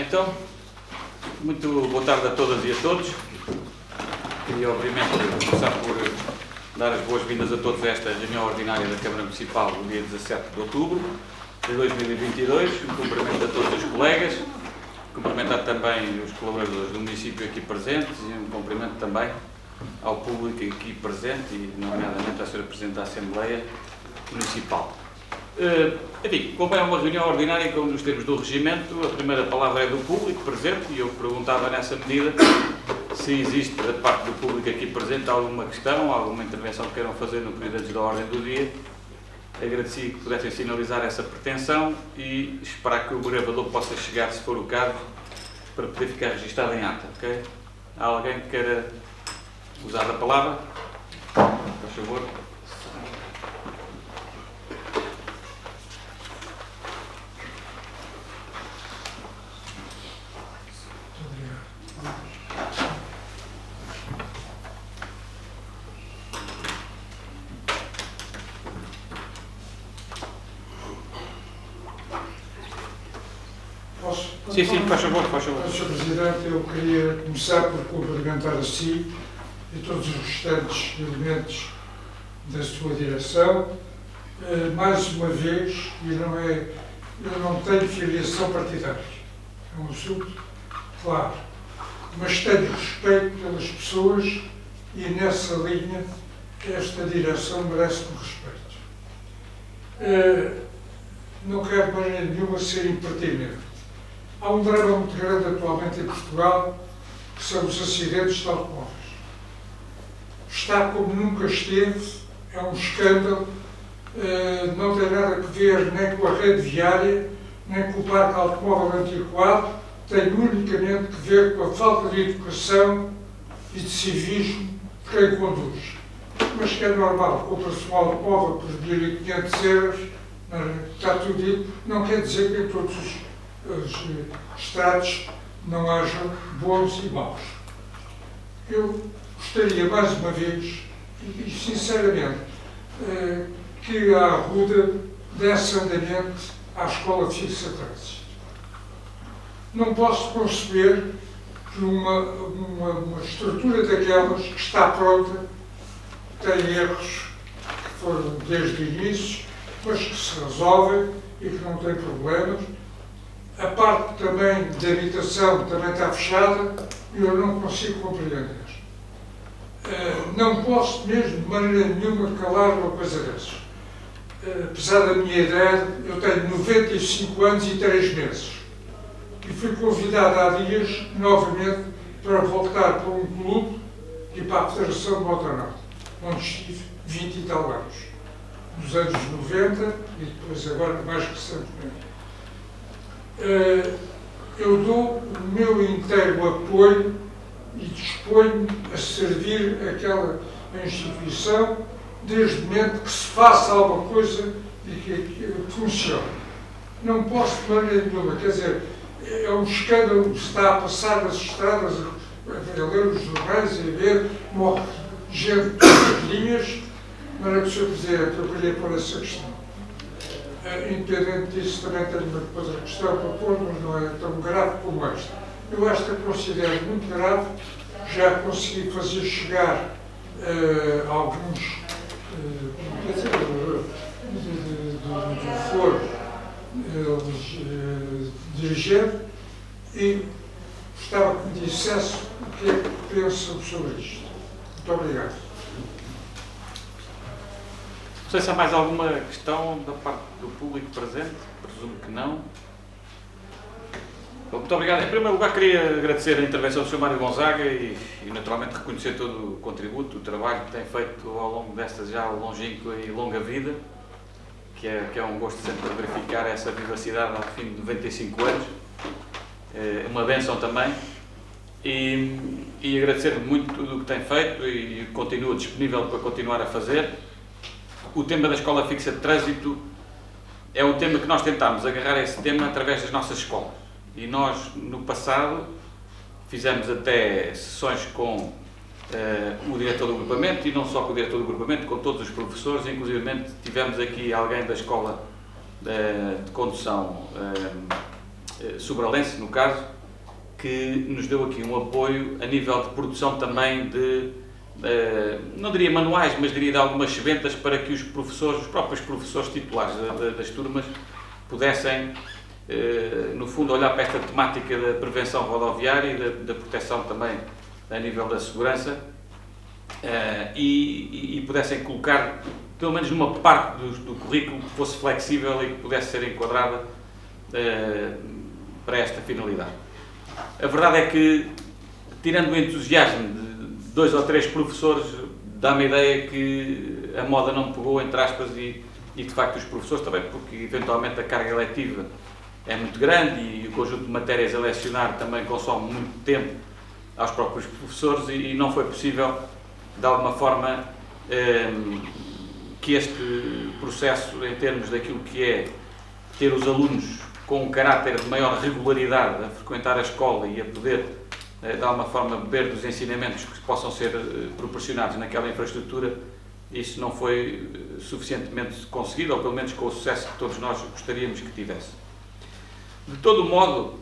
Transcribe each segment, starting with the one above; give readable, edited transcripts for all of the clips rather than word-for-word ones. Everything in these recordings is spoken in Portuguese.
Então, muito boa tarde a todas e a todos. Queria, obviamente, começar por dar as boas-vindas a todos a esta reunião ordinária da Câmara Municipal do dia 17 de outubro de 2022. Um cumprimento a todos os colegas, cumprimentar também os colaboradores do município aqui presentes e um cumprimento também ao público aqui presente e, nomeadamente, à Sra. Presidente da Assembleia Municipal. Enfim, como é uma reunião ordinária como nos termos do regimento, a primeira palavra é do público presente e eu perguntava nessa medida se existe da parte do público aqui presente alguma questão, alguma intervenção que queiram fazer no período antes da ordem do dia. Agradecia que pudessem sinalizar essa pretensão e esperar que o gravador possa chegar, se for o caso, para poder ficar registado em ata, ok? Há alguém que queira usar a palavra? Por favor. Sim, faz favor. Sr. Presidente, eu queria começar por cumprimentar a si e todos os restantes elementos da sua direção. Mais uma vez, eu não tenho filiação partidária, é um assunto claro, mas tenho respeito pelas pessoas e nessa linha esta direção merece-me respeito. Não quero de maneira nenhuma ser impertinente. Há um drama muito grande atualmente em Portugal, que são os acidentes de automóveis. Está como nunca esteve, é um escândalo, não tem nada a ver nem com a rede viária, nem com o parque automóvel antiquado, tem unicamente que ver com a falta de educação e de civismo de quem conduz. Mas que é normal, compra-se um automóvel por 1.500 euros, está tudo dito, não quer dizer que em todos os estratos não hajam bons e maus. Eu gostaria, mais uma vez, e sinceramente, que a Arruda desse andamento à Escola Fixa de Trânsito. Não posso conceber que uma estrutura daquelas que está pronta tem erros que foram desde o início, mas que se resolvem e que não têm problemas. A parte também de habitação também está fechada e eu não consigo compreender. Não posso mesmo, de maneira nenhuma, calar uma coisa dessas. Apesar da minha idade, eu tenho 95 anos e 3 meses. E fui convidado há dias, novamente, para voltar para um clube e para a Federação de Motonorte, onde estive 20 e tal anos. Nos anos 90 e depois agora mais recentemente. Eu dou o meu inteiro apoio e disponho a servir aquela instituição desde o momento que se faça alguma coisa e que funcione. Não posso de maneira nenhuma, quer dizer, é um escândalo que se está a passar nas estradas, a ler os jornais e a ver, morre gente de linhas, mas é que, Sr. Presidente, eu queria pôr essa questão. Independente disso, também tenho uma outra questão para pôr, mas não é tão grave como esta. Eu esta considero muito grave, já consegui fazer chegar alguns, quer dizer, do foro dirigente e gostava que me dissesse o que é que pensam sobre isto. Muito obrigado. Não sei se há mais alguma questão da parte do público presente, presumo que não. Bom, muito obrigado. Em primeiro lugar, queria agradecer a intervenção do Sr. Mário Gonzaga e naturalmente reconhecer todo o contributo, o trabalho que tem feito ao longo desta já longínqua e longa vida, que é um gosto sempre verificar essa vivacidade ao fim de 95 anos. É uma bênção também. E agradecer muito tudo o que tem feito e continua disponível para continuar a fazer. O tema da Escola Fixa de Trânsito é um tema que nós tentámos agarrar esse tema através das nossas escolas. E nós, no passado, fizemos até sessões com o diretor do agrupamento e não só com o diretor do agrupamento, com todos os professores, inclusive tivemos aqui alguém da Escola de Condução Sobralense, no caso, que nos deu aqui um apoio a nível de produção também de, não diria manuais, mas diria de algumas sementas para que os professores, os próprios professores titulares das turmas, pudessem, no fundo, olhar para esta temática da prevenção rodoviária e da proteção também a nível da segurança e pudessem colocar, pelo menos numa parte do currículo, que fosse flexível e que pudesse ser enquadrada para esta finalidade. A verdade é que, tirando o entusiasmo de 2 ou 3 professores, dá-me a ideia que a moda não pegou, entre aspas, e de facto os professores também, porque eventualmente a carga letiva é muito grande e o conjunto de matérias a lecionar também consome muito tempo aos próprios professores e não foi possível, de alguma forma, que este processo, em termos daquilo que é ter os alunos com um caráter de maior regularidade a frequentar a escola e a poder, de alguma forma, beber dos ensinamentos que possam ser proporcionados naquela infraestrutura, isso não foi suficientemente conseguido, ou pelo menos com o sucesso que todos nós gostaríamos que tivesse. De todo modo,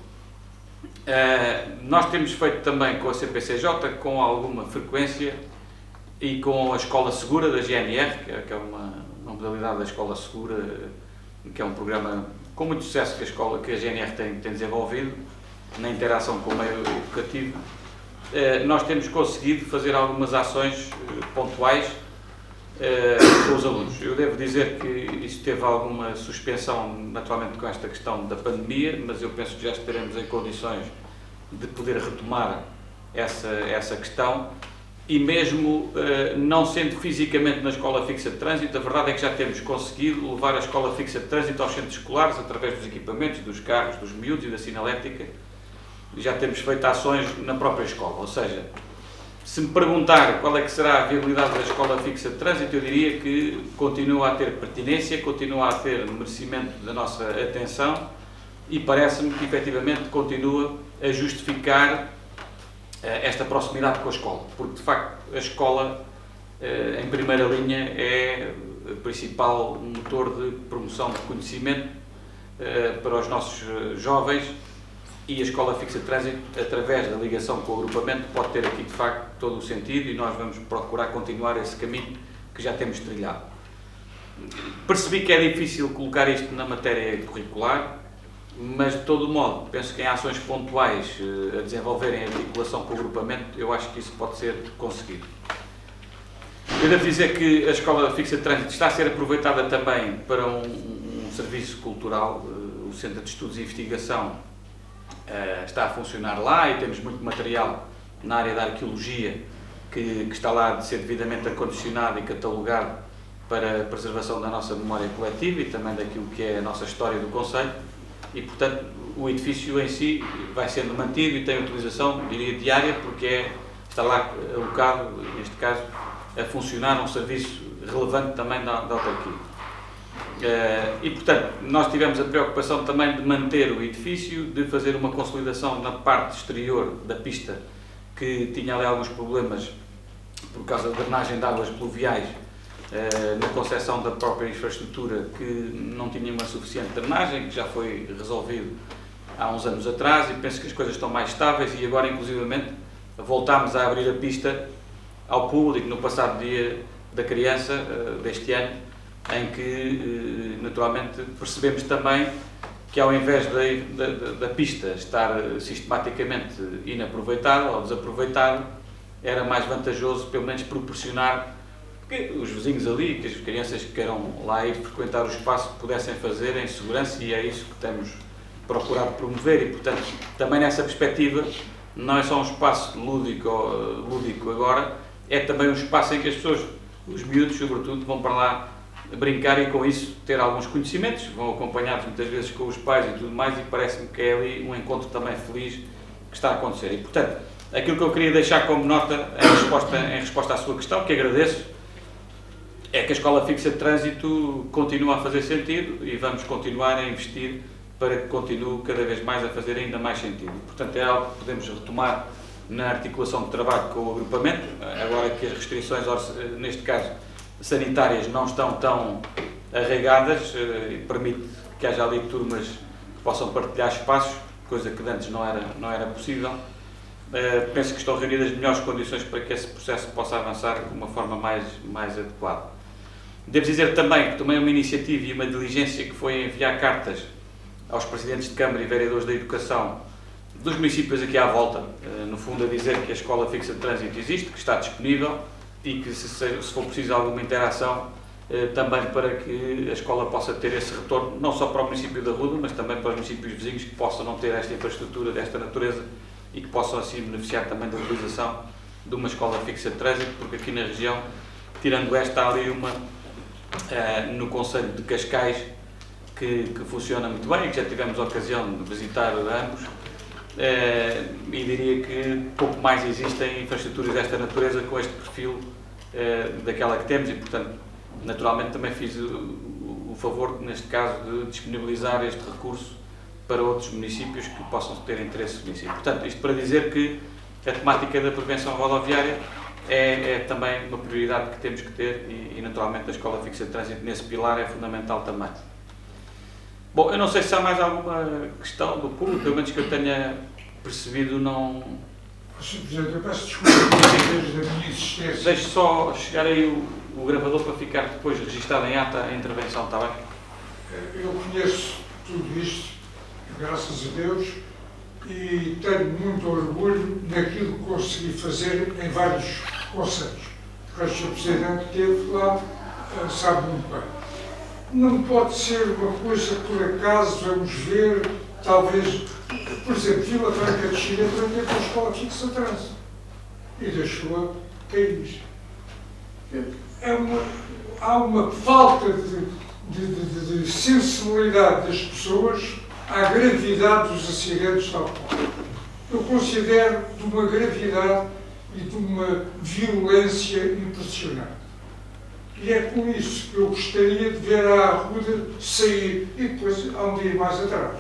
nós temos feito também com a CPCJ, com alguma frequência, e com a Escola Segura da GNR, que é uma modalidade da Escola Segura, que é um programa com muito sucesso que a GNR tem desenvolvido na interação com o meio educativo. Nós temos conseguido fazer algumas ações pontuais com os alunos. Eu devo dizer que isso teve alguma suspensão, naturalmente, com esta questão da pandemia, mas eu penso que já estaremos em condições de poder retomar essa questão. E mesmo não sendo fisicamente na Escola Fixa de Trânsito, a verdade é que já temos conseguido levar a Escola Fixa de Trânsito aos centros escolares, através dos equipamentos, dos carros, dos miúdos e da sinalética. Já temos feito ações na própria escola. Ou seja, se me perguntar qual é que será a viabilidade da Escola Fixa de Trânsito, eu diria que continua a ter pertinência, continua a ter merecimento da nossa atenção e parece-me que, efetivamente, continua a justificar esta proximidade com a escola, porque de facto a escola em primeira linha é o principal motor de promoção de conhecimento para os nossos jovens e a Escola Fixa de Trânsito, através da ligação com o agrupamento, pode ter aqui de facto todo o sentido e nós vamos procurar continuar esse caminho que já temos trilhado. Percebi que é difícil colocar isto na matéria curricular, mas de todo modo, penso que em ações pontuais a desenvolverem a articulação com o agrupamento, eu acho que isso pode ser conseguido. Eu devo dizer que a Escola Fixa de Trânsito está a ser aproveitada também para um serviço cultural. O Centro de Estudos e Investigação está a funcionar lá e temos muito material na área da arqueologia que está lá de ser devidamente acondicionado e catalogado para a preservação da nossa memória coletiva e também daquilo que é a nossa história do concelho. E, portanto, o edifício em si vai sendo mantido e tem utilização, diria, diária, porque está lá alocado, neste caso, a funcionar um serviço relevante também da autarquia. E, portanto, nós tivemos a preocupação também de manter o edifício, de fazer uma consolidação na parte exterior da pista, que tinha ali alguns problemas por causa da drenagem de águas pluviais, na concepção da própria infraestrutura, que não tinha uma suficiente drenagem, que já foi resolvido há uns anos atrás, e penso que as coisas estão mais estáveis e agora, inclusivamente, voltámos a abrir a pista ao público no passado dia da criança deste ano, em que, naturalmente, percebemos também que, ao invés da pista estar sistematicamente inaproveitada ou desaproveitada, era mais vantajoso, pelo menos, proporcionar que os vizinhos ali, que as crianças que queiram lá ir frequentar o espaço, pudessem fazer em segurança, e é isso que temos procurado promover. E, portanto, também nessa perspectiva, não é só um espaço lúdico agora, é também um espaço em que as pessoas, os miúdos, sobretudo, vão para lá brincar e, com isso, ter alguns conhecimentos, vão acompanhados muitas vezes com os pais e tudo mais, e parece-me que é ali um encontro também feliz que está a acontecer. E, portanto, aquilo que eu queria deixar como nota em resposta à sua questão, que agradeço, é que a Escola Fixa de Trânsito continua a fazer sentido e vamos continuar a investir para que continue cada vez mais a fazer ainda mais sentido. Portanto, é algo que podemos retomar na articulação de trabalho com o agrupamento, agora que as restrições, neste caso, sanitárias, não estão tão arraigadas, e permite que haja ali turmas que possam partilhar espaços. coisa que antes não era possível. Penso que estão reunidas as melhores condições para que esse processo possa avançar de uma forma mais adequada. Devo dizer também que tomei uma iniciativa e uma diligência que foi enviar cartas aos presidentes de Câmara e vereadores da Educação dos municípios aqui à volta, no fundo a dizer que a Escola Fixa de Trânsito existe, que está disponível e que se for preciso alguma interação, também para que a escola possa ter esse retorno, não só para o município da Ruda, mas também para os municípios vizinhos que possam não ter esta infraestrutura desta natureza e que possam assim beneficiar também da utilização de uma escola fixa de trânsito, porque aqui na região, tirando esta, há ali uma no concelho de Cascais que funciona muito bem e que já tivemos a ocasião de visitar ambos, e diria que pouco mais existem infraestruturas desta natureza com este perfil daquela que temos e, portanto, naturalmente também fiz o favor, neste caso, de disponibilizar este recurso para outros municípios que possam ter interesse nisso. Portanto, isto para dizer que a temática da prevenção rodoviária é também uma prioridade que temos que ter e naturalmente a Escola Fixa de Trânsito nesse pilar é fundamental também. Bom, eu não sei se há mais alguma questão do público, pelo menos que eu tenha percebido, não... Sr. Presidente, eu peço desculpa desde a minha existência. Deixe só chegar aí o gravador para ficar depois registado em ata a intervenção, está bem? Eu conheço tudo isto, graças a Deus, e tenho muito orgulho naquilo que consegui fazer em vários conselhos. O Sr. Presidente esteve lá, sabe muito bem. Não pode ser uma coisa por acaso, vamos ver, talvez, por exemplo, Vila Franca de Xira também teve uma escola fixa de trânsito e deixou-a cair. Há uma falta de sensibilidade das pessoas à gravidade dos acidentes tal qual. Eu considero de uma gravidade e de uma violência impressionante. E é com isso que eu gostaria de ver a Arruda sair e depois há um dia mais atrás.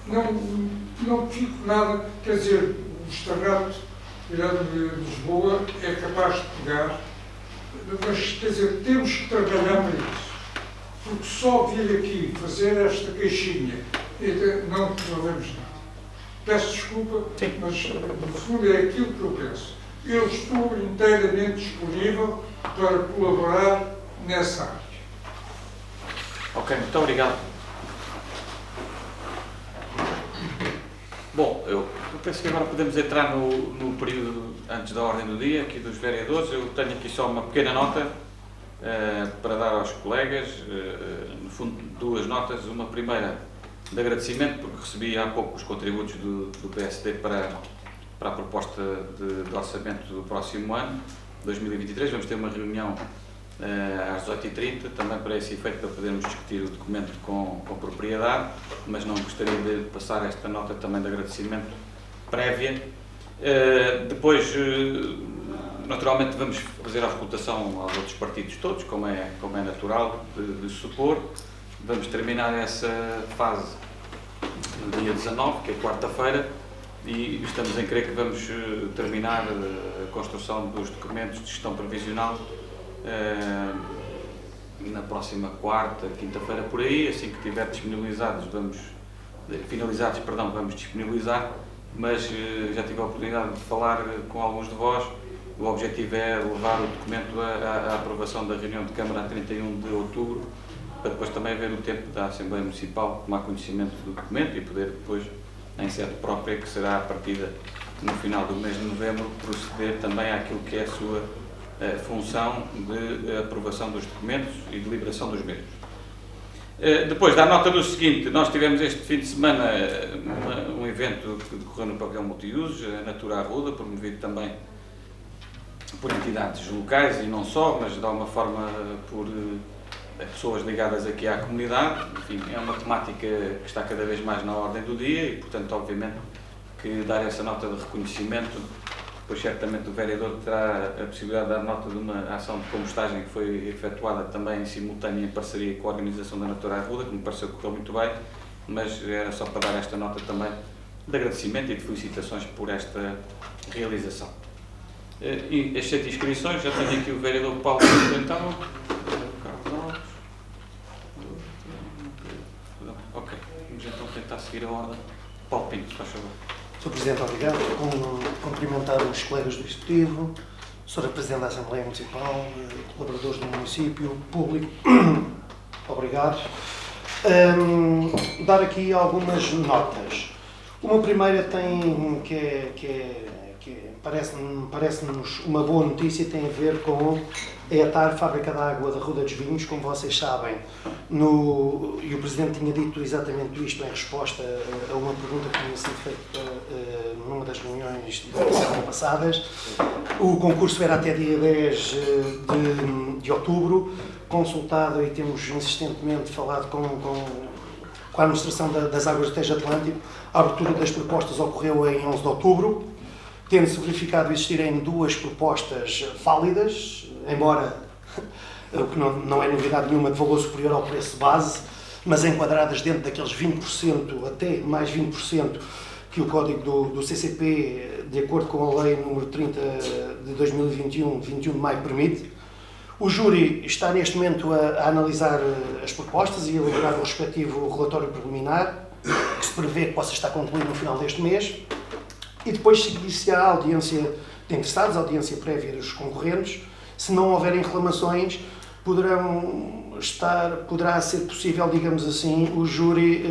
Não fico nada, quer dizer, o Estanato de Lisboa é capaz de pegar, mas quer dizer, temos que trabalhar para isso. Porque só vir aqui fazer esta queixinha não resolvemos nada. Peço desculpa, Sim. mas no fundo é aquilo que eu penso. Eu estou inteiramente disponível para colaborar nessa área. Ok, muito obrigado. Bom, eu penso que agora podemos entrar no período antes da ordem do dia, aqui dos vereadores. Eu tenho aqui só uma pequena nota para dar aos colegas, no fundo duas notas, uma primeira de agradecimento, porque recebi há pouco os contributos do PSD para a proposta de orçamento do próximo ano, 2023, vamos ter uma reunião às 18h30, também para esse efeito, para podermos discutir o documento com propriedade, mas não gostaria de passar esta nota também de agradecimento prévia. Depois, naturalmente, vamos fazer a auscultação aos outros partidos todos, como é natural de supor. Vamos terminar essa fase no dia 19, que é quarta-feira, e estamos em crer que vamos terminar a construção dos documentos de gestão previsional na próxima quarta, quinta-feira, por aí. Assim que estiver finalizados, vamos disponibilizar, mas já tive a oportunidade de falar com alguns de vós. O objetivo é levar o documento à aprovação da reunião de Câmara a 31 de outubro, para depois também haver o tempo da Assembleia Municipal tomar conhecimento do documento e poder depois, em sede própria, que será a partida no final do mês de novembro, proceder também àquilo que é a sua função de aprovação dos documentos e de liberação dos mesmos. Depois, dá nota do seguinte: nós tivemos este fim de semana um evento que decorreu no pavilhão multiusos, a Natura Arruda, promovido também por entidades locais e não só, mas de alguma forma por pessoas ligadas aqui à comunidade. Enfim, é uma temática que está cada vez mais na ordem do dia e, portanto, obviamente, que dar essa nota de reconhecimento, depois certamente o vereador terá a possibilidade de dar nota de uma ação de compostagem que foi efetuada também em simultâneo em parceria com a organização da Natura Arruda, que me pareceu que correu muito bem, mas era só para dar esta nota também de agradecimento e de felicitações por esta realização. E as 7 inscrições, já tenho aqui o vereador Paulo então. Ok. Vamos então tentar seguir a ordem. Paulo Pinto, faz favor. Sr. Presidente, obrigado. Cumprimentar os colegas do Executivo, Sra. Presidente da Assembleia Municipal, colaboradores do município, público, obrigado. Dar aqui algumas notas. Uma primeira tem parece-nos uma boa notícia, tem a ver com a ETAR, Fábrica de Água da Ruda dos Vinhos. Como vocês sabem, e o Presidente tinha dito exatamente isto em resposta a uma pergunta que tinha sido feita numa das reuniões da semana passadas. O concurso era até dia 10 de outubro, consultado, e temos insistentemente falado com a Administração das Águas do Tejo Atlântico. A abertura das propostas ocorreu em 11 de outubro, tendo-se verificado existirem duas propostas válidas, embora o que não é novidade nenhuma, de valor superior ao preço base, mas enquadradas dentro daqueles 20%, até mais 20%, que o Código do CCP, de acordo com a Lei número 30 de 2021, 21 de maio, permite. O júri está neste momento a analisar as propostas e a elaborar o respectivo relatório preliminar, que se prevê que possa estar concluído no final deste mês, e depois seguir-se a audiência de interessados, a audiência prévia dos concorrentes. Se não houverem reclamações, poderá ser possível, digamos assim, o júri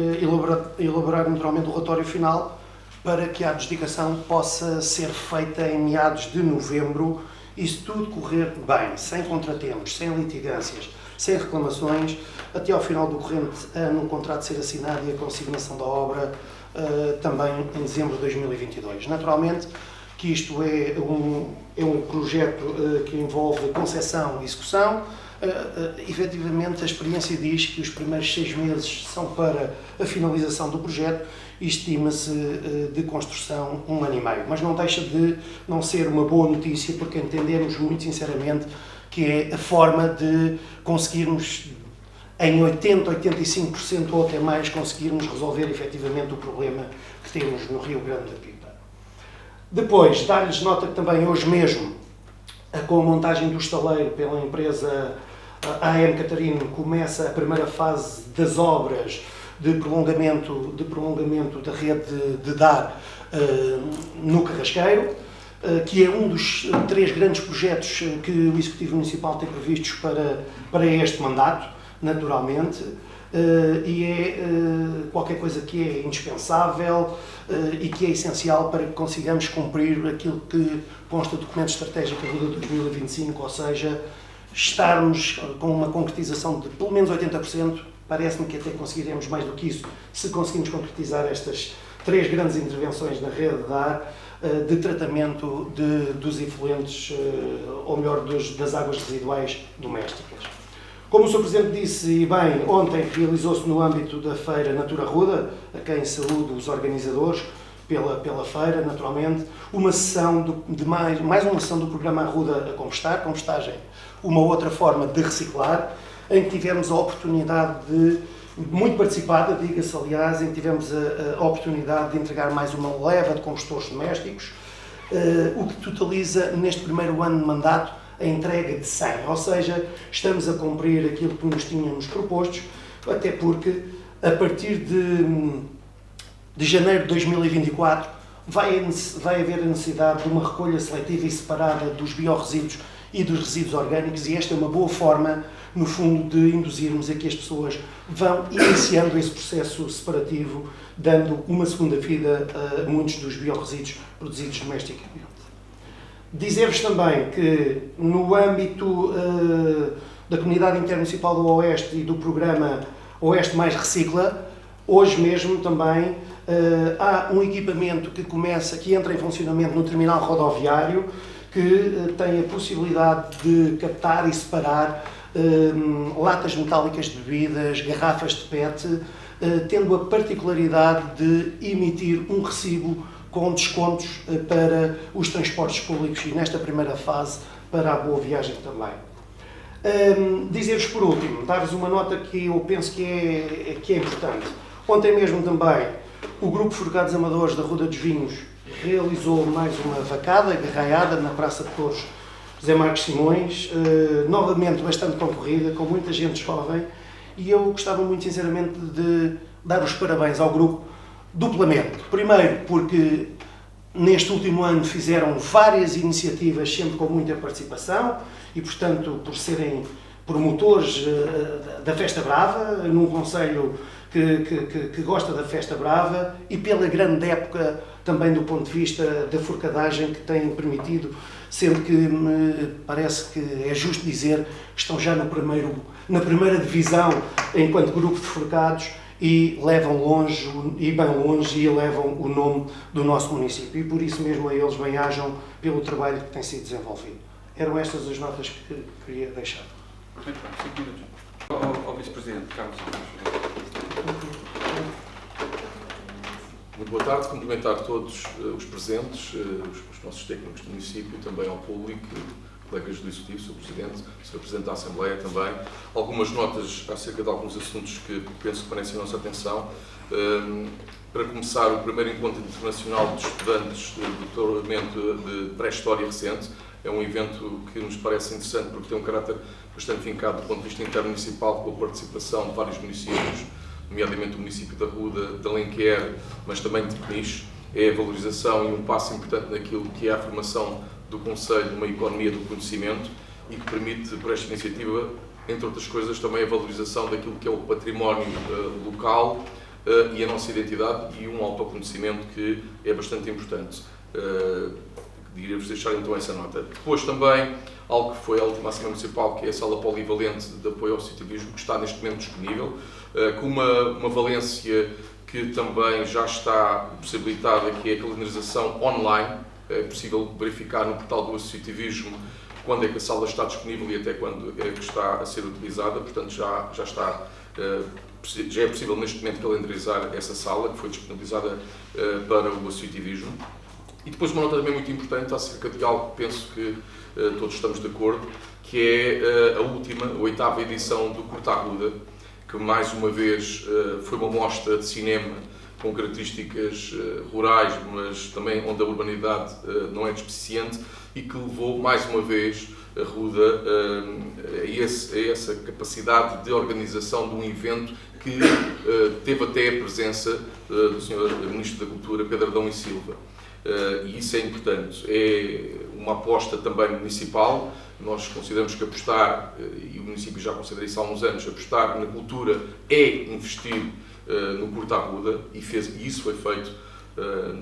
elaborar naturalmente o relatório final, para que a adjudicação possa ser feita em meados de novembro, e se tudo correr bem, sem contratempos, sem litigâncias, sem reclamações, até ao final do corrente ano o contrato ser assinado e a consignação da obra também em dezembro de 2022. Naturalmente que isto é um projeto que envolve concepção e execução. Efetivamente, a experiência diz que os primeiros 6 meses são para a finalização do projeto e estima-se de construção 1 ano e meio. Mas não deixa de não ser uma boa notícia, porque entendemos muito sinceramente que é a forma de conseguirmos, em 80%, 85% ou até mais, conseguirmos resolver efetivamente o problema que temos no Rio Grande da Pipa. Depois, dar-lhes nota que também hoje mesmo, com a montagem do estaleiro pela empresa AM Catarino, começa a primeira fase das obras de prolongamento da rede de dar no Carrasqueiro, que é um dos 3 grandes projetos que o Executivo Municipal tem previstos para este mandato, naturalmente, e é qualquer coisa que é indispensável e que é essencial para que consigamos cumprir aquilo que consta do documento estratégico da Ruda 2025, ou seja, estarmos com uma concretização de pelo menos 80%, parece-me que até conseguiremos mais do que isso, se conseguirmos concretizar estas 3 grandes intervenções na rede de ar, de tratamento dos efluentes, ou melhor, das águas residuais domésticas. Como o Sr. Presidente disse, e bem, ontem realizou-se no âmbito da Feira Natura Ruda, a quem saúdo os organizadores pela feira, naturalmente, uma sessão mais uma sessão do programa Arruda a Compostar, compostagem, uma outra forma de reciclar, em que tivemos a oportunidade muito participada, diga-se aliás, em que tivemos a oportunidade de entregar mais uma leva de compostores domésticos, o que totaliza, neste primeiro ano de mandato, a entrega de 100, ou seja, estamos a cumprir aquilo que nos tínhamos propostos, até porque a partir de janeiro de 2024 vai haver a necessidade de uma recolha seletiva e separada dos biorresíduos e dos resíduos orgânicos, e esta é uma boa forma, no fundo, de induzirmos a que as pessoas vão iniciando esse processo separativo, dando uma segunda vida a muitos dos biorresíduos produzidos domesticamente. Dizer-vos também que, no âmbito da Comunidade Intermunicipal do Oeste e do programa Oeste Mais Recicla, hoje mesmo também há um equipamento que entra em funcionamento no terminal rodoviário, que tem a possibilidade de captar e separar latas metálicas de bebidas, garrafas de PET, tendo a particularidade de emitir um recibo com descontos para os transportes públicos e, nesta primeira fase, para a Boa Viagem também. Dizer-vos por último, dar-vos uma nota que eu penso que é importante. Ontem mesmo também o Grupo Forgados Amadores da Ruda dos Vinhos realizou mais uma vacada, garraiada, na Praça de Touros José Marcos Simões, novamente bastante concorrida, com muita gente jovem, e eu gostava muito sinceramente de dar os parabéns ao grupo duplamente. Primeiro, porque neste último ano fizeram várias iniciativas, sempre com muita participação, e, portanto, por serem promotores da Festa Brava, num concelho que gosta da Festa Brava, e pela grande época também do ponto de vista da forcadagem que tem permitido, sendo que me parece que é justo dizer que estão já na primeira divisão enquanto grupo de forcados, e levam longe, e bem longe, e elevam o nome do nosso município. E por isso mesmo a eles bem-ajam pelo trabalho que tem sido desenvolvido. Eram estas as notas que queria deixar. Muito bem, 5 minutos. Ao Vice-Presidente, Carlos. Muito boa tarde, cumprimentar todos os presentes, os nossos técnicos do município, também ao público, colegas do Executivo, Sr. Presidente, Sr. Presidente da Assembleia também. Algumas notas acerca de alguns assuntos que penso que merecem a nossa atenção. Para começar, o primeiro encontro internacional de estudantes do doutoramento de pré-história recente. É um evento que nos parece interessante porque tem um caráter bastante vincado do ponto de vista intermunicipal, com a participação de vários municípios, nomeadamente o município da Ruda, de Alenquer, mas também de Peniche. É a valorização e um passo importante naquilo que é a formação do Conselho numa economia do conhecimento e que permite, por esta iniciativa, entre outras coisas, também a valorização daquilo que é o património local e a nossa identidade e um autoconhecimento que é bastante importante. Diria-vos deixar então essa nota. Depois também, algo que foi a última Assembleia Municipal, que é a sala polivalente de apoio ao citivismo, que está neste momento disponível, com uma valência que também já está possibilitada, que é a calendarização online. É possível verificar no portal do associativismo quando é que a sala está disponível e até quando é que está a ser utilizada, portanto já é possível neste momento calendarizar essa sala, que foi disponibilizada para o associativismo. E depois uma nota também muito importante acerca de algo que penso que todos estamos de acordo, que é a última, a 8ª edição do Curta Ruda, que mais uma vez foi uma mostra de cinema com características rurais, mas também onde a urbanidade não é despeciente, e que levou mais uma vez a Ruda a essa capacidade de organização de um evento que teve até a presença do Sr. Ministro da Cultura, Pedro Adão e Silva. E isso é importante. É uma aposta também municipal. Nós consideramos que apostar, e o município já considera isso há uns anos, apostar na cultura é investir no Curta Ruda, e isso foi feito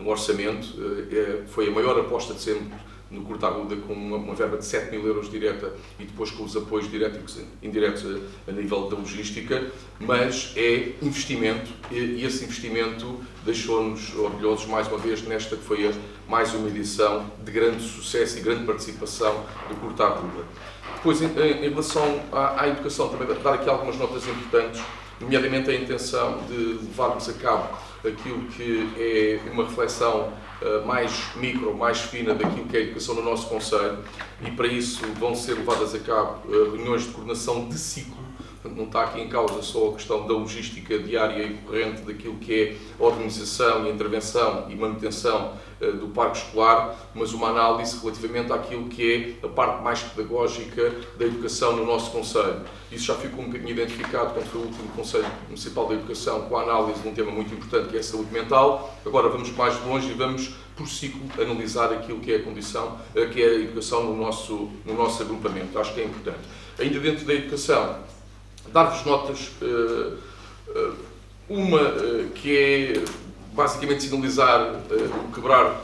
no orçamento. Foi a maior aposta de sempre no Curta Ruda, com uma verba de 7.000 euros direta e depois com os apoios diretos e indiretos a nível da logística, mas é investimento, e esse investimento deixou-nos orgulhosos mais uma vez nesta que foi mais uma edição de grande sucesso e grande participação do Curta Ruda. Depois, em relação à educação, também dar aqui algumas notas importantes, nomeadamente a intenção de levarmos a cabo aquilo que é uma reflexão mais micro, mais fina daquilo que é a educação no nosso concelho, e para isso vão ser levadas a cabo reuniões de coordenação de ciclo. Portanto, não está aqui em causa só a questão da logística diária e corrente daquilo que é a organização e a intervenção e manutenção do parque escolar, mas uma análise relativamente àquilo que é a parte mais pedagógica da educação no nosso concelho. Isso já ficou um bocadinho identificado quando foi o último Conselho Municipal da Educação, com a análise de um tema muito importante que é a saúde mental. Agora vamos mais longe e vamos, por ciclo, analisar aquilo que é a condição, que é a educação no nosso agrupamento. Acho que é importante. Ainda dentro da educação, dar-vos notas, uma que é basicamente sinalizar o quebrar,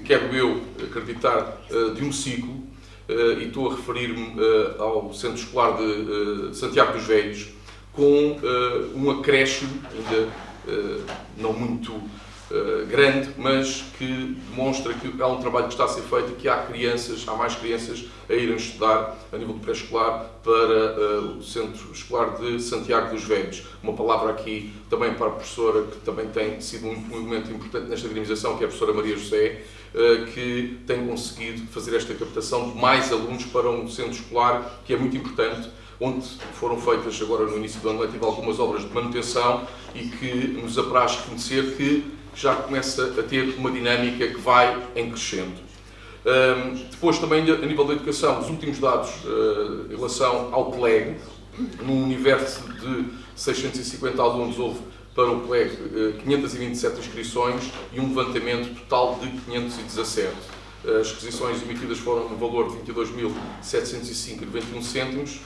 quero eu acreditar, de um ciclo, e estou a referir-me ao Centro Escolar de Santiago dos Velhos, com um acréscimo, ainda não muito grande, mas que demonstra que há um trabalho que está a ser feito e que há mais crianças a irem estudar a nível de pré-escolar para o Centro Escolar de Santiago dos Velhos. Uma palavra aqui também para a professora, que também tem sido um elemento importante nesta dinamização, que é a professora Maria José, que tem conseguido fazer esta captação de mais alunos para um centro escolar, que é muito importante, onde foram feitas agora no início do ano letivo algumas obras de manutenção e que nos apraz conhecer que já começa a ter uma dinâmica que vai em crescendo. Depois também a nível da educação, os últimos dados em relação ao PLEG, num universo de 650 alunos houve para o PLEG 527 inscrições e um levantamento total de 517. As requisições emitidas foram no valor de 22.705,21 cêntimos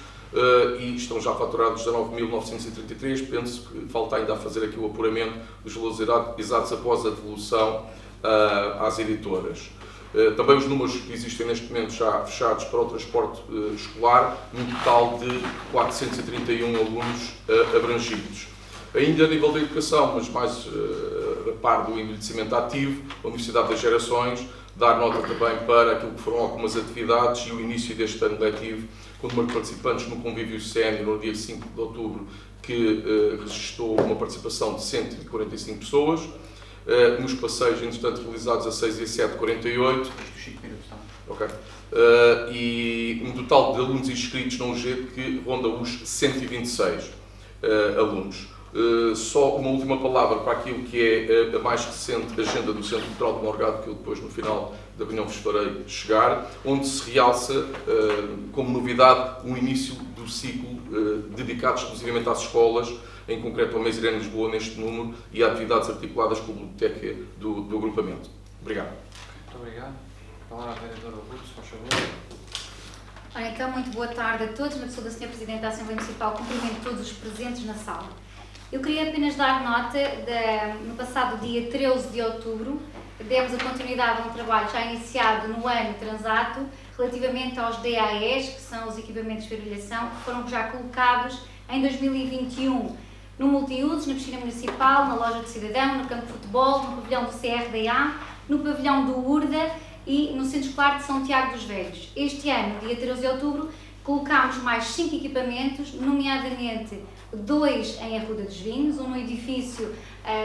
e estão já faturados 19.933. Penso que falta ainda a fazer aqui o apuramento dos valores exatos após a devolução às editoras. Também os números que existem neste momento já fechados para o transporte escolar, num total de 431 alunos abrangidos. Ainda a nível da educação, mas mais a par do envelhecimento ativo, a Universidade das Gerações, dar nota também para aquilo que foram algumas atividades e o início deste ano letivo, com o número de participantes no convívio sénior no dia 5 de outubro, que registrou uma participação de 145 pessoas. Nos passeios, entretanto, realizados a 6 e a 7, 48. Ok. E um total de alunos inscritos na UG que ronda os 126 alunos. Só uma última palavra para aquilo que é a mais recente agenda do Centro Cultural de Morgado, que eu depois no final da reunião vos farei chegar, onde se realça como novidade o início do ciclo dedicado exclusivamente às escolas, em concreto ao Mês Irene Lisboa neste número, e a atividades articuladas com a biblioteca do agrupamento. Obrigado. Muito obrigado. A palavra à vereadora Ruth, se faz favor. Ora, então, muito boa tarde a todos. Na pessoa da Sra. Presidente da Assembleia Municipal, cumprimento todos os presentes na sala. Eu queria apenas dar nota no passado dia 13 de outubro, demos a continuidade a um trabalho já iniciado no ano transato, relativamente aos DAEs, que são os equipamentos de fervilhação, que foram já colocados em 2021 no multiusos, na piscina municipal, na loja do cidadão, no campo de futebol, no pavilhão do CRDA, no pavilhão do URDA e no Centro Escolar de São Tiago dos Velhos. Este ano, dia 13 de outubro, colocámos mais 5 equipamentos, nomeadamente 2 em Arruda dos Vinhos, um no edifício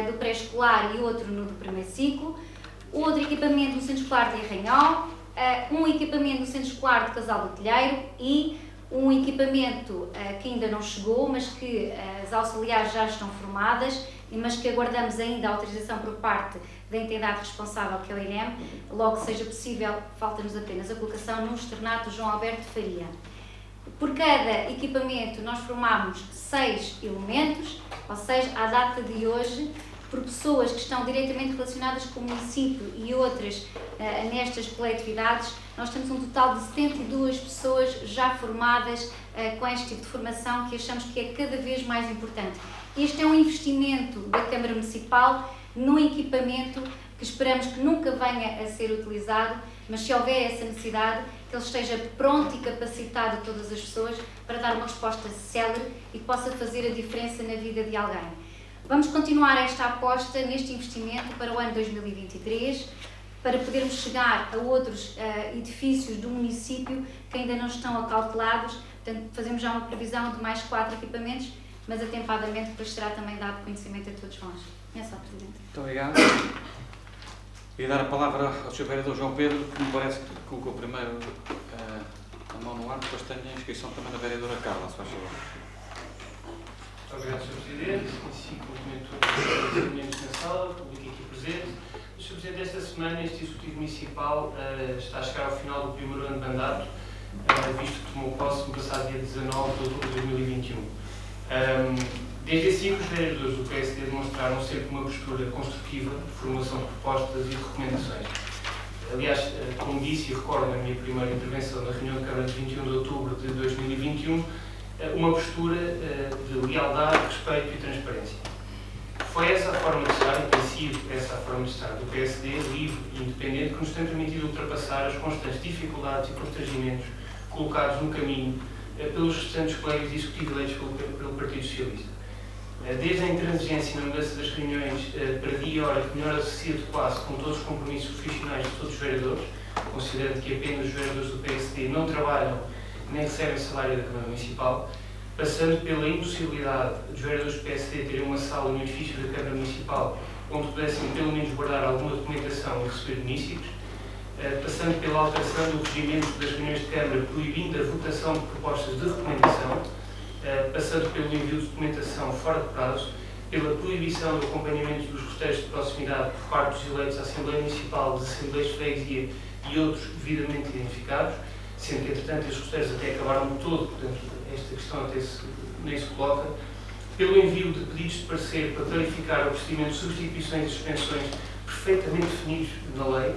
do pré-escolar e outro no do primeiro ciclo, outro equipamento no Centro Escolar de Arranhol, um equipamento no Centro Escolar de Casal do Telheiro e um equipamento que ainda não chegou, mas que as auxiliares já estão formadas, mas que aguardamos ainda a autorização por parte da entidade responsável, que é o IREM, logo que seja possível, falta-nos apenas a colocação no externato João Alberto Faria. Por cada equipamento nós formámos 6 elementos, ou seja, à data de hoje, por pessoas que estão diretamente relacionadas com o município e outras nestas coletividades, nós temos um total de 72 pessoas já formadas com este tipo de formação, que achamos que é cada vez mais importante. Este é um investimento da Câmara Municipal num equipamento que esperamos que nunca venha a ser utilizado, mas se houver essa necessidade, que ele esteja pronto e capacitado a todas as pessoas para dar uma resposta célere e que possa fazer a diferença na vida de alguém. Vamos continuar esta aposta neste investimento para o ano 2023, para podermos chegar a outros edifícios do município que ainda não estão acautelados. Portanto, fazemos já uma previsão de mais 4 equipamentos, mas atempadamente depois será também dado conhecimento a todos nós. É só, Presidente. Muito obrigado. E dar a palavra ao Sr. Vereador João Pedro, que me parece que colocou primeiro a mão no ar, depois tenho a inscrição também da vereadora Carla, se faz favor. Muito obrigado, Sr. Presidente. Inicio o cumprimento dos elementos na sala, público aqui presente. Sr. Presidente, esta semana este Executivo Municipal está a chegar ao final do primeiro ano de mandato, visto que tomou posse no passado dia 19 de outubro de 2021. Desde assim, os vereadores do PSD demonstraram sempre uma postura construtiva de formulação de propostas e de recomendações. Aliás, como disse e recordo na minha primeira intervenção na reunião de Câmara de 21 de outubro de 2021, uma postura de lealdade, respeito e transparência. Foi essa a forma de estar, e tem sido essa a forma de estar do PSD, livre e independente, que nos tem permitido ultrapassar as constantes dificuldades e constrangimentos colocados no caminho pelos restantes colegas de executivo eleitos pelo Partido Socialista. Desde a intransigência na mudança das reuniões para dia e hora que melhor se adequasse com todos os compromissos profissionais de todos os vereadores, considerando que apenas os vereadores do PSD não trabalham nem recebem salário da Câmara Municipal, passando pela impossibilidade dos vereadores do PSD terem uma sala no edifício da Câmara Municipal onde pudessem pelo menos guardar alguma documentação e receber munícipes, passando pela alteração do regimento das reuniões de Câmara, proibindo a votação de propostas de recomendação, passando pelo envio de documentação fora de prazo, pela proibição do acompanhamento dos roteiros de proximidade por parte dos eleitos à Assembleia Municipal, das Assembleias de Freguesia e outros devidamente identificados, sendo que, entretanto, estes roteiros até acabaram de todo, portanto, esta questão até nem se coloca, pelo envio de pedidos de parecer para clarificar o procedimento de substituições e suspensões perfeitamente definidos na lei,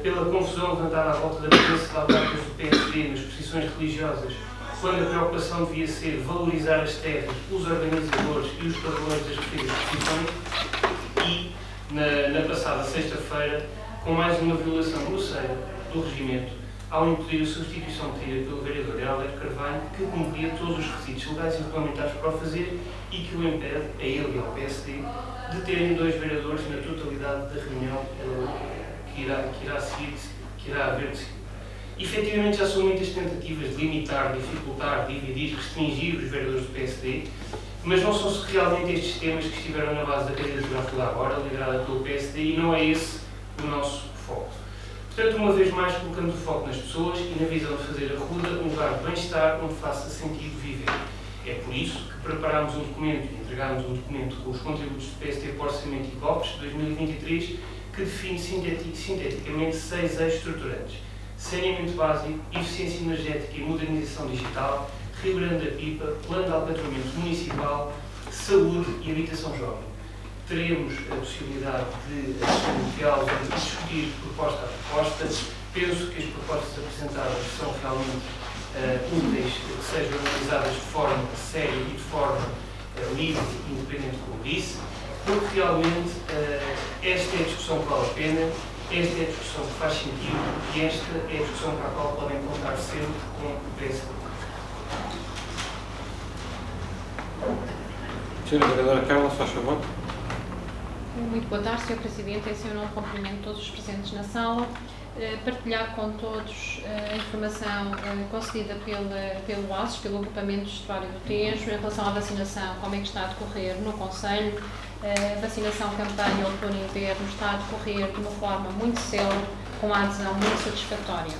pela confusão levantada à volta da presença de autarcas do PSD nas posições religiosas, quando a preocupação devia ser valorizar as terras, os organizadores e os padrões das referidas posições, e, na passada sexta-feira, com mais uma violação grosseira do regimento, ao impedir a substituição pedida pelo vereador Helder Carvalho, que cumpria todos os requisitos legais e regulamentares para o fazer e que o impede, a ele e ao PSD, de terem 2 vereadores na totalidade da reunião que irá haver de seguir. Efetivamente, já são muitas tentativas de limitar, dificultar, dividir, restringir os vereadores do PSD, mas não são realmente estes temas que estiveram na base da candidatura toda agora, liderada pelo PSD, e não é esse o nosso foco. Portanto, uma vez mais, colocamos o foco nas pessoas e na visão de fazer a Ruda um lugar de bem-estar onde faça sentido viver. É por isso que preparámos um documento e entregámos um documento com os contributos do PSD para o Orçamento e COPs de 2023, que define sinteticamente 6 eixos estruturantes: saneamento básico, eficiência energética e modernização digital, Rio Grande da Pipa, plano de alcatramento municipal, saúde e habitação jovem. Teremos a possibilidade de discutir proposta a proposta. Penso que as propostas apresentadas são realmente úteis, que sejam analisadas de forma séria e de forma livre e independente, como disse, porque realmente esta é a discussão que vale a pena, esta é a discussão que faz sentido e esta é a discussão para a qual podem contar sempre com o PSD. Senhora Vereadora Carla, faz favor. Muito boa tarde, Sr. Presidente. Em seu nome, cumprimento todos os presentes na sala. Partilhar com todos a informação concedida pelo ASES, pelo Agrupamento de Estuário do Tejo, em relação à vacinação, como é que está a decorrer no Conselho. A vacinação campanha outono e inverno está a decorrer de uma forma muito célere, com uma adesão muito satisfatória.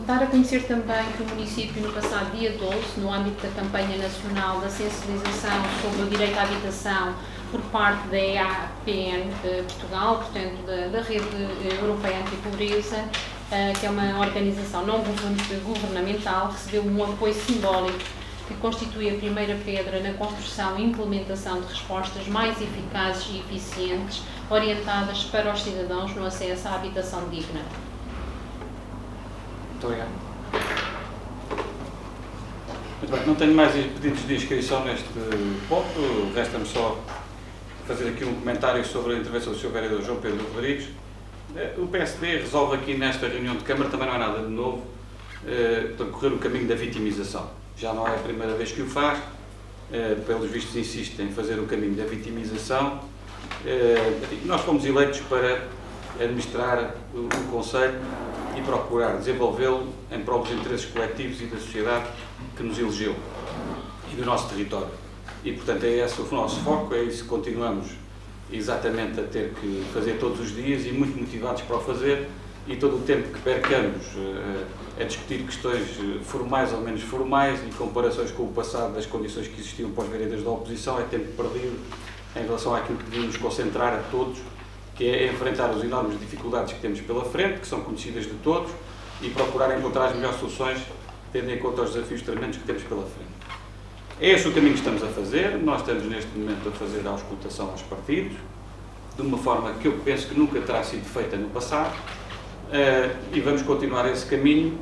Dar a conhecer também que o município, no passado dia 12, no âmbito da campanha nacional da sensibilização sobre o direito à habitação por parte da EAPN Portugal, portanto da Rede Europeia Antipobreza, que é uma organização não governamental, recebeu um apoio simbólico que constitui a primeira pedra na construção e implementação de respostas mais eficazes e eficientes, orientadas para os cidadãos no acesso à habitação digna. Muito obrigado. Muito bem, não tenho mais pedidos de inscrição neste ponto, resta-me só fazer aqui um comentário sobre a intervenção do Sr. Vereador João Pedro Rodrigues. O PSD resolve aqui nesta reunião de Câmara, também não é nada de novo, percorrer o caminho da vitimização. Já não é a primeira vez que o faz, pelos vistos insiste em fazer o caminho da vitimização. Nós fomos eleitos para administrar o Conselho e procurar desenvolvê-lo em prol dos interesses coletivos e da sociedade que nos elegeu e do nosso território. E, portanto, é esse o nosso foco, é isso que continuamos exatamente a ter que fazer todos os dias e muito motivados para o fazer, e todo o tempo que percamos a discutir questões formais ou menos formais e comparações com o passado das condições que existiam para os vereadores da oposição é tempo perdido em relação àquilo que devíamos concentrar a todos, que é enfrentar as enormes dificuldades que temos pela frente, que são conhecidas de todos, e procurar encontrar as melhores soluções, tendo em conta os desafios tremendos que temos pela frente. É esse o caminho que estamos a fazer. Nós estamos neste momento a fazer a auscultação aos partidos, de uma forma que eu penso que nunca terá sido feita no passado, e vamos continuar esse caminho.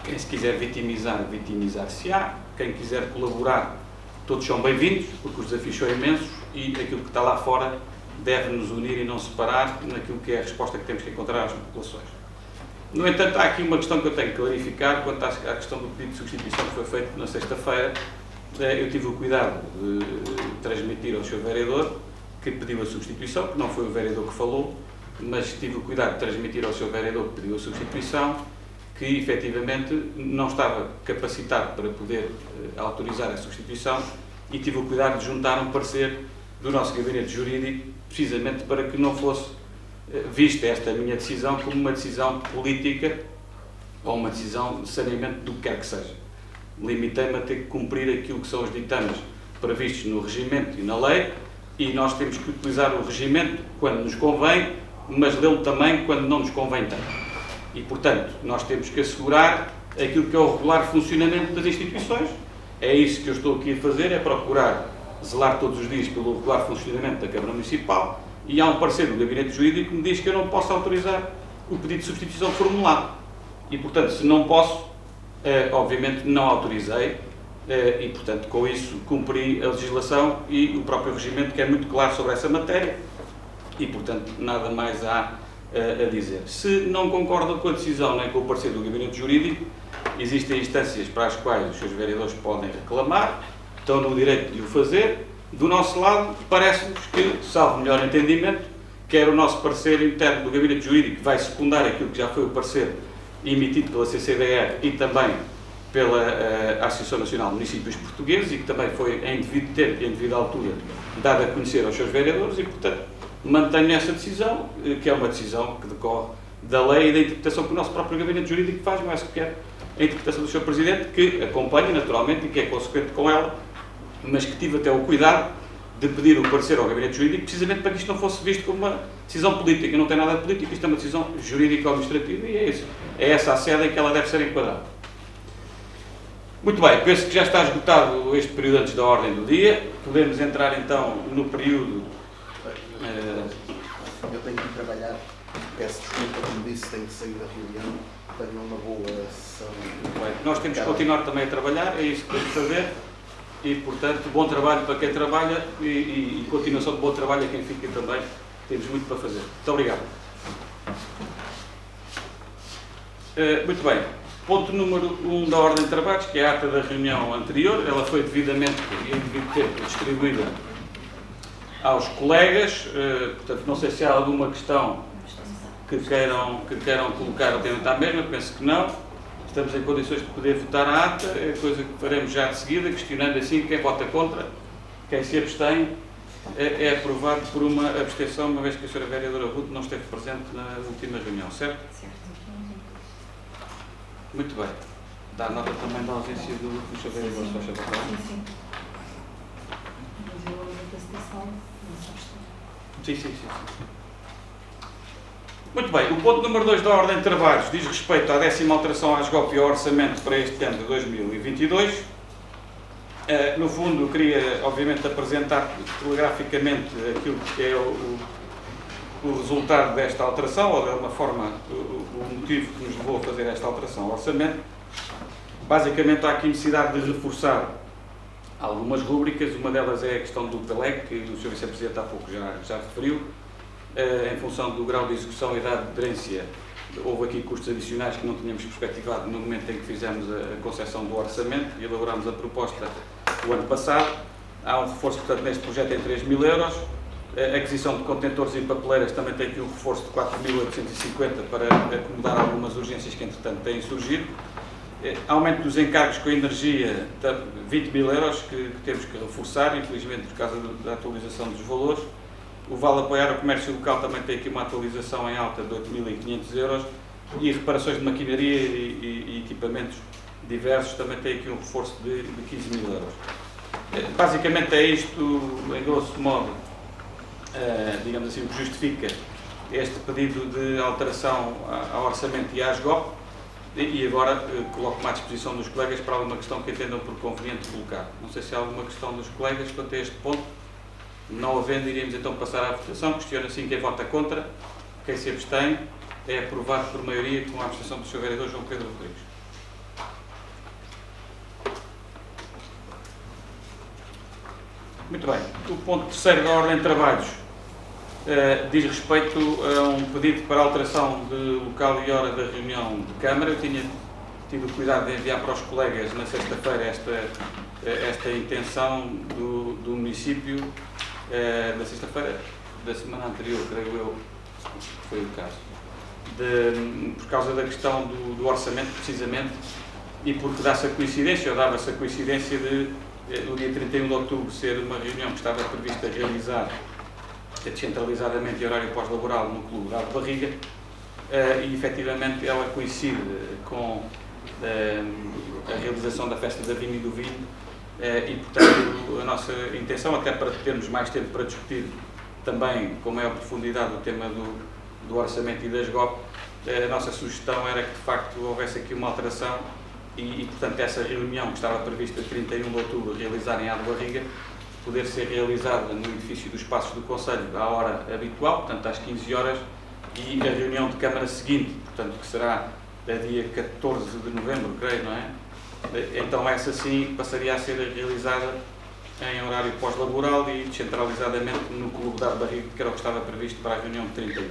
Quem se quiser vitimizar, vitimizar-se-á. Quem quiser colaborar, todos são bem-vindos, porque os desafios são imensos e aquilo que está lá fora deve nos unir e não separar naquilo que é a resposta que temos que encontrar às populações. No entanto, há aqui uma questão que eu tenho que clarificar quanto à questão do pedido de substituição que foi feito na sexta-feira. Eu tive o cuidado de transmitir ao Sr. Vereador que pediu a substituição, que não foi o vereador que falou, mas tive o cuidado de transmitir ao Sr. Vereador que pediu a substituição, que efetivamente não estava capacitado para poder autorizar a substituição, e tive o cuidado de juntar um parecer do nosso gabinete jurídico, precisamente para que não fosse vista esta minha decisão como uma decisão política ou uma decisão de saneamento do que quer que seja. Limitei-me a ter que cumprir aquilo que são os ditames previstos no regimento e na lei, e nós temos que utilizar o regimento quando nos convém, mas lê-lo também quando não nos convém tanto. E, portanto, nós temos que assegurar aquilo que é o regular funcionamento das instituições, É isso que eu estou aqui a fazer, é procurar zelar todos os dias pelo regular funcionamento da Câmara Municipal, e há um parecer do Gabinete Jurídico que me diz que eu não posso autorizar o pedido de substituição formulado. E, portanto, se não posso, obviamente não autorizei, e, portanto, com isso cumpri a legislação e o próprio regimento, que é muito claro sobre essa matéria, e, portanto, nada mais há a dizer. Se não concordam com a decisão nem com o parecer do Gabinete Jurídico, existem instâncias para as quais os seus vereadores podem reclamar, estão no direito de o fazer. Do nosso lado, parece-nos que, salvo melhor entendimento, quer o nosso parecer interno do Gabinete Jurídico, que vai secundar aquilo que já foi o parecer emitido pela CCDR e também pela Associação Nacional de Municípios Portugueses, e que também foi em devido tempo e em devida altura dada a conhecer aos seus vereadores, e, portanto, mantenho essa decisão, que é uma decisão que decorre da lei e da interpretação que o nosso próprio Gabinete Jurídico faz, não é sequer a interpretação do Sr. Presidente, que acompanha naturalmente e que é consequente com ela, mas que tive até o cuidado de pedir o parecer ao Gabinete Jurídico, precisamente para que isto não fosse visto como uma decisão política. Não tem nada de política, isto é uma decisão jurídico-administrativa, e é isso. É essa a sede em que ela deve ser enquadrada. Muito bem, penso que já está esgotado este período antes da ordem do dia. Podemos entrar então no período... Eu tenho que ir trabalhar, peço desculpa, como disse, tenho que sair da reunião, tenho uma boa sessão. Bem, nós temos que continuar também a trabalhar, é isso que temos que fazer, e, portanto, bom trabalho para quem trabalha e continuação de bom trabalho a quem fica também. Temos muito para fazer. Muito obrigado. Muito bem. Ponto número 1 da ordem de trabalhos, que é a ata da reunião anterior. Ela foi devidamente e em devido tempo distribuída aos colegas. Portanto, não sei se há alguma questão que queiram colocar relativamente à mesma. Penso que não. Estamos em condições de poder votar a ata, é coisa que faremos já de seguida, questionando assim quem vota contra, quem se abstém. É aprovado por uma abstenção, uma vez que a Sra. Vereadora Ruth não esteve presente na última reunião, certo? Certo. Muito bem. Dá nota também da ausência do Sr. Vereador, se faz favor. Sim. Mas eu da citação não Sim, sei. sim, sim, sim. Muito bem, o ponto número 2 da ordem de trabalhos diz respeito à 10ª alteração à SGOP e ao orçamento para este ano de 2022. No fundo, queria, obviamente, apresentar telegraficamente aquilo que é o resultado desta alteração, ou de alguma forma o motivo que nos levou a fazer esta alteração ao orçamento. Basicamente, há aqui necessidade de reforçar algumas rúbricas. Uma delas é a questão do PELEC, que o Sr. Vice-Presidente há pouco já referiu. Em função do grau de execução e da aderência, houve aqui custos adicionais que não tínhamos perspectivado no momento em que fizemos a concepção do orçamento e elaborámos a proposta o ano passado. Há um reforço, portanto, neste projeto em 3.000 euros. A aquisição de contentores e papeleiras também tem aqui um reforço de 4.850 para acomodar algumas urgências que, entretanto, têm surgido. Aumento dos encargos com a energia, 20.000 euros, que temos que reforçar, infelizmente, por causa da atualização dos valores. O Vale Apoiar o Comércio Local também tem aqui uma atualização em alta de 8.500 euros, e reparações de maquinaria e equipamentos diversos também tem aqui um reforço de 15.000 euros. Basicamente é isto, em grosso modo, digamos assim, o que justifica este pedido de alteração ao orçamento e à ASGOP, e agora coloco-me à disposição dos colegas para alguma questão que entendam por conveniente colocar. Não sei se há alguma questão dos colegas quanto a este ponto. Não havendo, iríamos então passar à votação. Questiono assim quem vota contra, quem se abstém. É aprovado por maioria com a abstenção do Sr. Vereador João Pedro Rodrigues. Muito bem. O ponto 3º da ordem de trabalhos diz respeito a um pedido para alteração de local e hora da reunião de Câmara. Eu tinha tido o cuidado de enviar para os colegas na sexta-feira esta intenção do município. Da sexta-feira da semana anterior, creio eu, foi o caso, por causa da questão do orçamento, precisamente, e porque dá-se a coincidência, ou dava-se a coincidência de, no dia 31 de outubro, ser uma reunião que estava prevista realizar descentralizadamente em horário pós-laboral no Clube da Barriga, e efetivamente ela coincide com a realização da festa da vinho e do vinho. E, portanto, a nossa intenção, até para termos mais tempo para discutir também com maior profundidade o tema do orçamento e da SGOP, a nossa sugestão era que, de facto, houvesse aqui uma alteração portanto, essa reunião que estava prevista 31 de outubro, realizada em Albarriga, poder ser realizada no edifício dos Passos do Conselho à hora habitual, portanto, às 15 horas, e a reunião de Câmara seguinte, portanto, que será a dia 14 de novembro, creio, não é? Então, essa sim passaria a ser realizada em horário pós-laboral e descentralizadamente no Clube da Albarriga, que era o que estava previsto para a reunião de 31.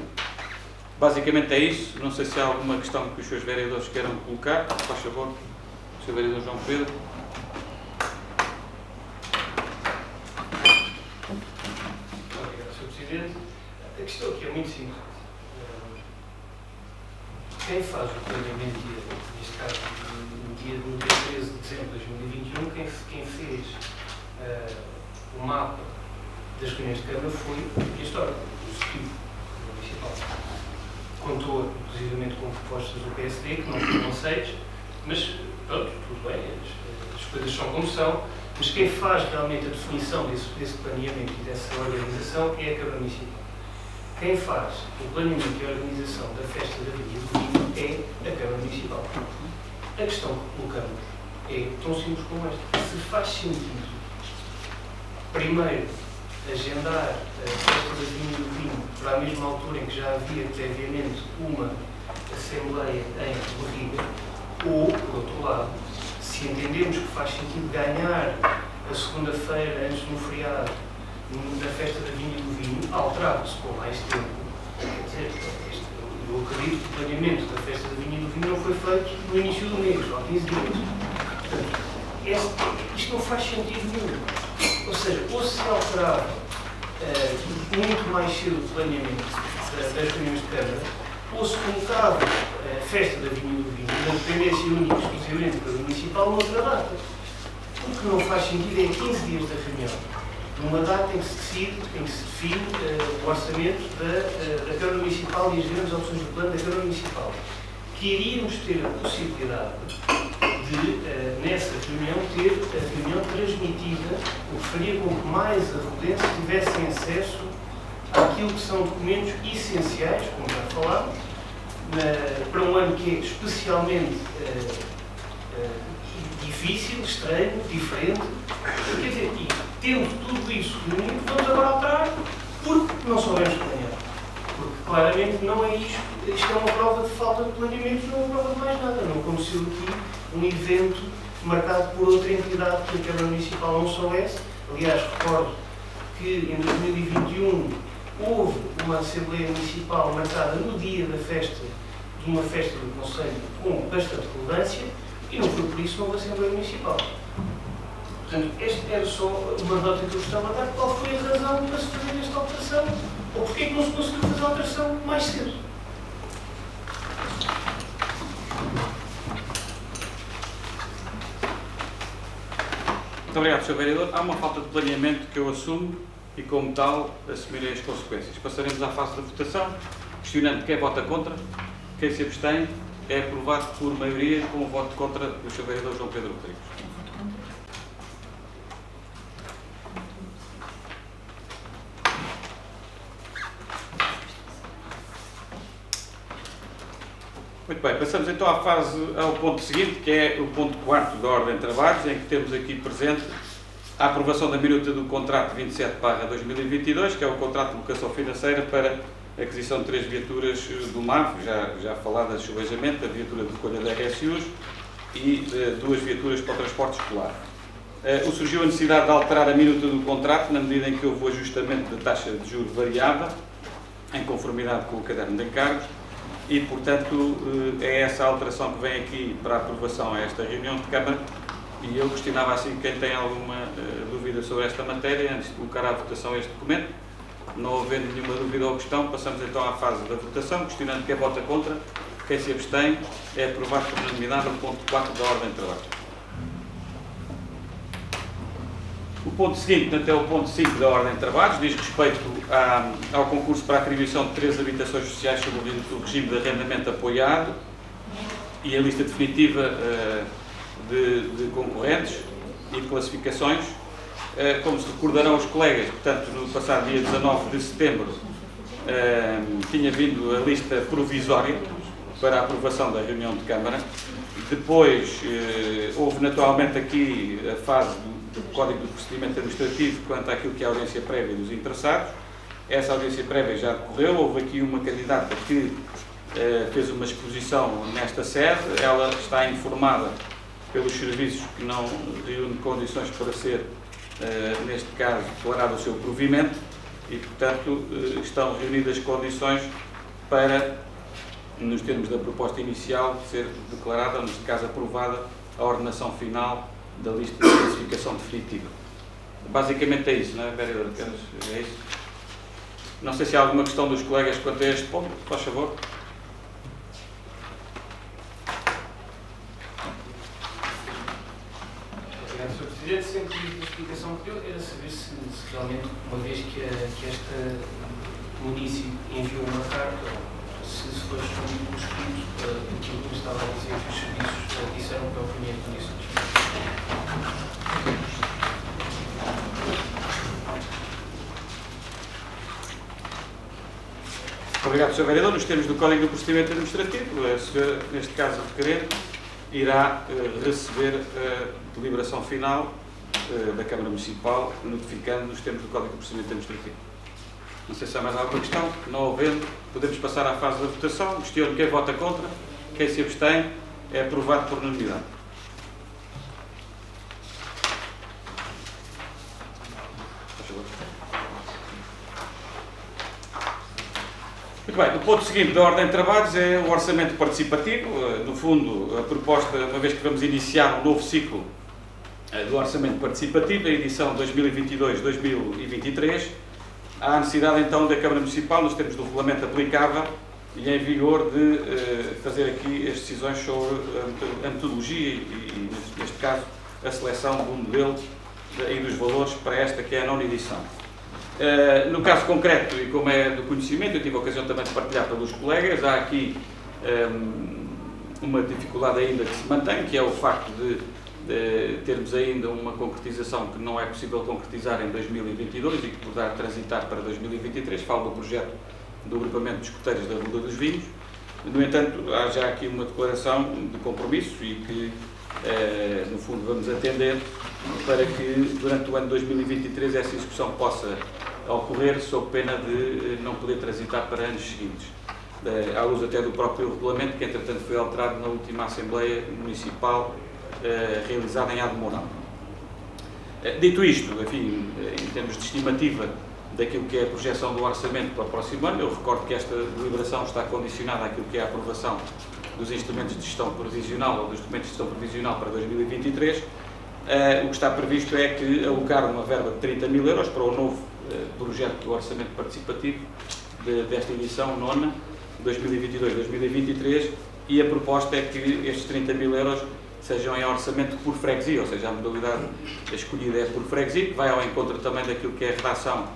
Basicamente é isso. Não sei se há alguma questão que os seus vereadores queiram colocar. Faz favor, o Sr. Vereador João Pedro. Obrigado, Sr. Presidente. A questão aqui é muito simples. Quem faz o planeamento, neste caso, no dia 13 de dezembro de 2021, quem fez o mapa das reuniões de Câmara foi a história, o Executivo Municipal. Contou, inclusivamente, com propostas do PSD, que não foram aceitas, mas, pronto, tudo bem, as coisas são como são, mas quem faz realmente a definição desse planeamento e dessa organização é a Câmara Municipal. Quem faz o planeamento e a organização da festa da Avenida do Vinho é a Câmara Municipal. A questão que colocamos é tão simples como esta. Se faz sentido, primeiro, agendar a festa da Vinho do Vinho para a mesma altura em que já havia previamente uma Assembleia em Barriga, ou, por outro lado, se entendemos que faz sentido ganhar a segunda-feira antes do feriado na festa da Vinha do Vinho, alterado-se com mais tempo. Quer dizer, eu acredito que o planeamento da festa da Vinha do Vinho não foi feito no início do mês, há 15 dias. Portanto, isto não faz sentido nenhum. Ou seja, ou se alterava muito mais cedo o planeamento das reuniões de Câmara, ou se colocava a festa da Vinha do Vinho na dependência única exclusivamente pela Municipal noutra data. O que não faz sentido é 15 dias da reunião. Numa data em que se define o orçamento da Câmara Municipal e as grandes opções do plano da Câmara Municipal, que iríamos ter a possibilidade de, nessa reunião, ter a reunião transmitida, o que faria com que mais arrodenses tivessem acesso àquilo que são documentos essenciais, como já falámos, para um ano que é especialmente difícil, estranho, diferente. Quer dizer, e tendo tudo isso reunido, vamos agora alterar porque não soubemos planear. Porque claramente não é isto. Isto é uma prova de falta de planeamento, não é uma prova de mais nada. Não aconteceu aqui um evento marcado por outra entidade que a Câmara Municipal não soubesse. Aliás, recordo que em 2021 houve uma Assembleia Municipal marcada no dia da festa, de uma festa do Conselho com bastante relevância, e não foi por isso que houve Assembleia Municipal. Portanto, esta era só uma nota que eu gostava de dar. Qual foi a razão para se fazer esta alteração? Ou porque é que não se conseguiu fazer a alteração mais cedo? Muito obrigado, Sr. Vereador. Há uma falta de planeamento que eu assumo e, como tal, assumirei as consequências. Passaremos à fase da votação, questionando quem vota contra, quem se abstém. É aprovado por maioria com o voto contra do Sr. Vereador João Pedro Rodrigues. Muito bem, passamos então ao ponto seguinte, que é o ponto 4º da ordem de trabalhos, em que temos aqui presente a aprovação da minuta do contrato 27/2022, que é o contrato de locação financeira para a aquisição de 3 viaturas do MAV, já faladas subejamente, a viatura de recolha da RSUs e 2 viaturas para o transporte escolar. Surgiu a necessidade de alterar a minuta do contrato, na medida em que houve o ajustamento da taxa de juros variável, em conformidade com o caderno de encargos, e, portanto, é essa alteração que vem aqui para a aprovação a esta reunião de Câmara, e eu questionava assim quem tem alguma dúvida sobre esta matéria, antes de colocar à votação este documento. Não havendo nenhuma dúvida ou questão, passamos então à fase da votação, questionando quem vota contra, quem se abstém. É aprovado por unanimidade o ponto 4 da ordem de trabalho. O ponto seguinte, portanto, é o ponto 5 da ordem de trabalhos, diz respeito ao concurso para a atribuição de 3 habitações sociais sob o regime de arrendamento apoiado e a lista definitiva de concorrentes e de classificações. Como se recordarão os colegas, portanto, no passado dia 19 de setembro tinha vindo a lista provisória para a aprovação da reunião de Câmara Depois, houve naturalmente aqui a fase do Código de Procedimento Administrativo quanto àquilo que é a audiência prévia dos interessados. Essa audiência prévia já decorreu. Houve aqui uma candidata que fez uma exposição nesta sede. Ela está informada pelos serviços que não reúne condições para ser, neste caso, declarado o seu provimento e, portanto, estão reunidas condições para, nos termos da proposta inicial, ser declarada, neste caso aprovada, a ordenação final da lista de classificação definitiva. Basicamente é isso, não é, vereador? É isso. Não sei se há alguma questão dos colegas quanto a este ponto, faz favor. Obrigado, Sr. Presidente. Sempre a explicação que deu era saber se realmente, uma vez que este município enviou uma carta, se foi respondido por escrito aquilo que me estava a dizer que os serviços disseram para o Primeiro de Condições. Obrigado, Sr. Vereador. Nos termos do Código do Procedimento Administrativo, a senhora, neste caso o requerente, irá receber a deliberação final da Câmara Municipal, notificando nos termos do Código do Procedimento Administrativo. Não sei se há mais alguma questão. Não havendo, podemos passar à fase da votação. Questiono quem vota contra, quem se abstém. É aprovado por unanimidade. Muito bem, o ponto seguinte da ordem de trabalhos é o orçamento participativo. No fundo, a proposta, uma vez que vamos iniciar um novo ciclo do orçamento participativo, a edição 2022-2023, há a necessidade então da Câmara Municipal, nos termos do regulamento aplicável e em vigor, de fazer aqui as decisões sobre a metodologia e, neste caso, a seleção do modelo e dos valores para esta que é a 9ª edição. No caso concreto, e como é do conhecimento, eu tive a ocasião também de partilhar pelos colegas, há aqui uma dificuldade ainda que se mantém, que é o facto de termos ainda uma concretização que não é possível concretizar em 2022 e que poderá transitar para 2023. Falo do projeto do agrupamento de escoteiros da Ruda dos Vinhos. No entanto, há já aqui uma declaração de compromisso e que, no fundo, vamos atender para que durante o ano 2023 essa execução possa ocorrer sob pena de não poder transitar para anos seguintes, à luz até do próprio regulamento, que entretanto foi alterado na última Assembleia Municipal realizada em Ade Mourão. Dito isto, enfim, em termos de estimativa daquilo que é a projeção do orçamento para o próximo ano, eu recordo que esta deliberação está condicionada àquilo que é a aprovação dos instrumentos de gestão provisional ou dos documentos de gestão provisional para 2023. O que está previsto é que alocar uma verba de 30 mil euros para o novo projeto do orçamento participativo desta edição 9ª, 2022-2023, e a proposta é que estes 30 mil euros sejam em orçamento por freguesia, ou seja, a modalidade escolhida é por freguesia, que vai ao encontro também daquilo que é a redação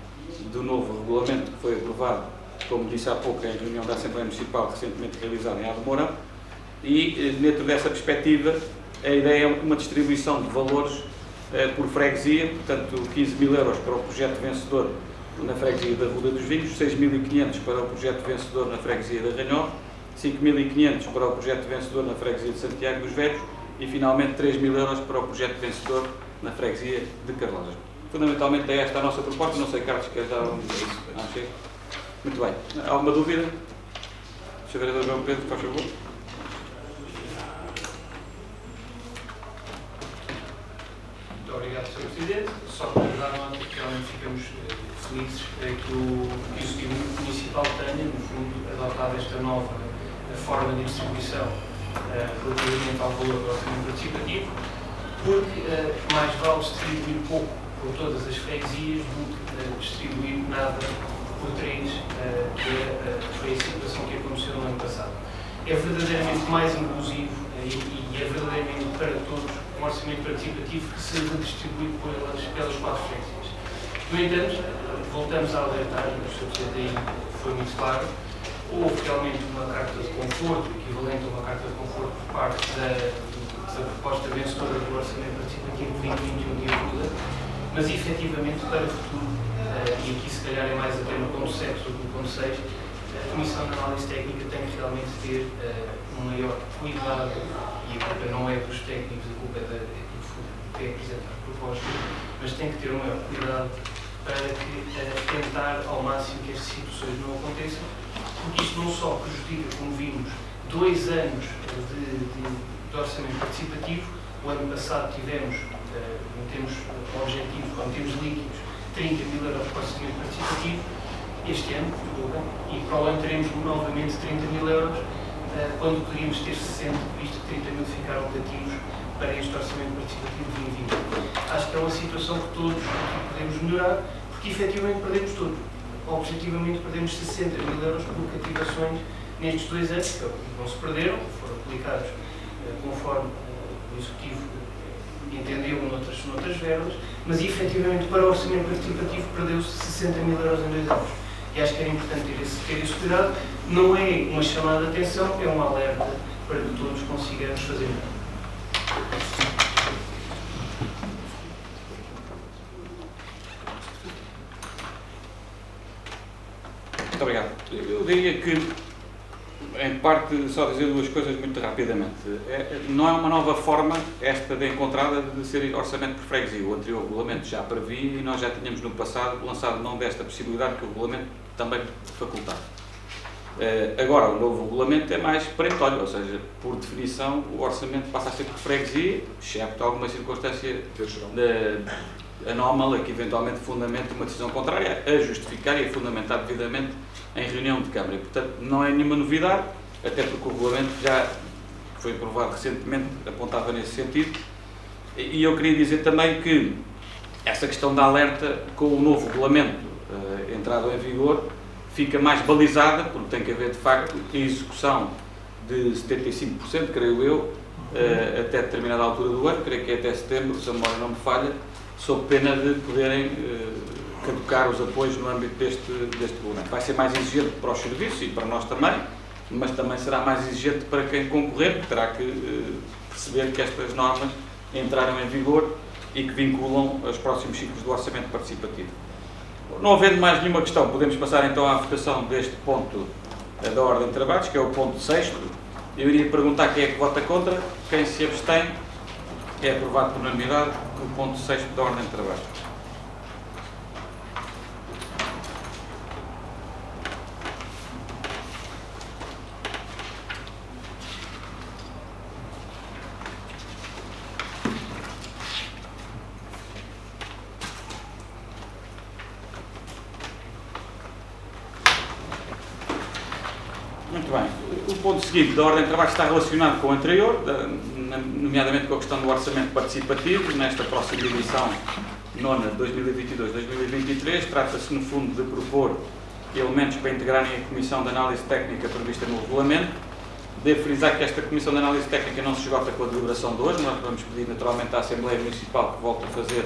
do novo regulamento que foi aprovado, como disse há pouco, em reunião da Assembleia Municipal recentemente realizada em Ade Mourão, e dentro dessa perspectiva a ideia é uma distribuição de valores por freguesia, portanto 15 mil euros para o projeto vencedor na freguesia da Ruda dos Vinhos, 6.500 para o projeto vencedor na freguesia da Ranhol, 5.500 para o projeto vencedor na freguesia de Santiago dos Velhos e finalmente 3 mil euros para o projeto vencedor na freguesia de Carlosa. Fundamentalmente é esta a nossa proposta. Não sei, Carlos, queres dar alguma coisa? Não chega? Muito bem. Alguma dúvida? Sr. Vereador João Pedro, faz favor. Muito obrigado, Sr. Presidente. Só para dar nota que realmente ficamos felizes que o Executivo Municipal tenha, no fundo, adotado esta nova forma de distribuição relativamente ao valor do orçamento participativo, porque mais vale distribuir pouco por todas as freguesias do que distribuir nada por 3, que foi a situação que aconteceu no ano passado. É verdadeiramente mais inclusivo e é verdadeiramente para todos um orçamento participativo que seja distribuído pelas 4 freguesias. No entanto, voltamos a alertar, o Sr. Presidente aí foi muito claro, houve realmente uma carta de conforto, equivalente a uma carta de conforto por parte da proposta vencedora do orçamento participativo 2021 de ajuda, mas efetivamente para o futuro, e aqui se calhar é mais até no ponto 7 do que no ponto 6, a Comissão de Análise Técnica tem que realmente ter um maior cuidado, e a culpa não é dos técnicos, a culpa é do que é apresentar propostas, mas tem que ter um maior cuidado para tentar ao máximo que estas situações não aconteçam, porque isto não só prejudica, como vimos, 2 anos de orçamento participativo. O ano passado tivemos, em termos objetivos, em termos líquidos, 30 mil euros para orçamento participativo. Este ano, e para o ano teremos novamente 30 mil euros, quando poderíamos ter 60, visto que 30 mil ficaram negativos para este orçamento participativo de 2020. Acho que é uma situação que todos podemos melhorar, porque efetivamente perdemos tudo. Objetivamente perdemos 60 mil euros por cativações nestes 2 anos, que não se perderam, foram aplicados conforme o Executivo entendeu noutras verbas, mas efetivamente para o orçamento participativo perdeu-se 60 mil euros em 2 anos. E acho que era importante ter esse cuidado. Não é uma chamada de atenção, é um alerta para que todos consigamos fazer melhor. Muito obrigado. Eu diria que, em parte, só dizer 2 coisas muito rapidamente. Não é uma nova forma esta de encontrada de ser orçamento por freguesia. O anterior regulamento já previa e nós já tínhamos no passado lançado mão desta possibilidade que o regulamento também facultava. Agora, o novo regulamento é mais perentório, ou seja, por definição, o orçamento passa a ser por freguesia, excepto alguma circunstância anómala que eventualmente fundamente uma decisão contrária a justificar e a fundamentar devidamente em reunião de Câmara. E, portanto, não é nenhuma novidade, até porque o regulamento já foi aprovado recentemente, apontava nesse sentido. E eu queria dizer também que essa questão da alerta com o novo regulamento entrado em vigor fica mais balizada, porque tem que haver, de facto, a execução de 75%, creio eu, até determinada altura do ano, creio que é até setembro, se a memória não me falha, sob pena de poderem caducar os apoios no âmbito deste regulamento. Vai ser mais exigente para os serviços e para nós também, mas também será mais exigente para quem concorrer, porque terá que perceber que estas normas entraram em vigor e que vinculam os próximos ciclos do orçamento participativo. Não havendo mais nenhuma questão, podemos passar então à votação deste ponto da ordem de trabalhos, que é o ponto 6º. Eu iria perguntar quem é que vota contra, quem se abstém. É aprovado por unanimidade o ponto 6º da ordem de trabalho. Muito bem. O ponto seguinte da ordem de trabalho está relacionado com o anterior, nomeadamente com a questão do orçamento participativo. Nesta próxima edição, nona de 2022-2023, trata-se, no fundo, de propor elementos para integrarem a Comissão de Análise Técnica prevista no regulamento. Devo frisar que esta Comissão de Análise Técnica não se esgota com a deliberação de hoje. Nós vamos pedir, naturalmente, à Assembleia Municipal que volte a fazer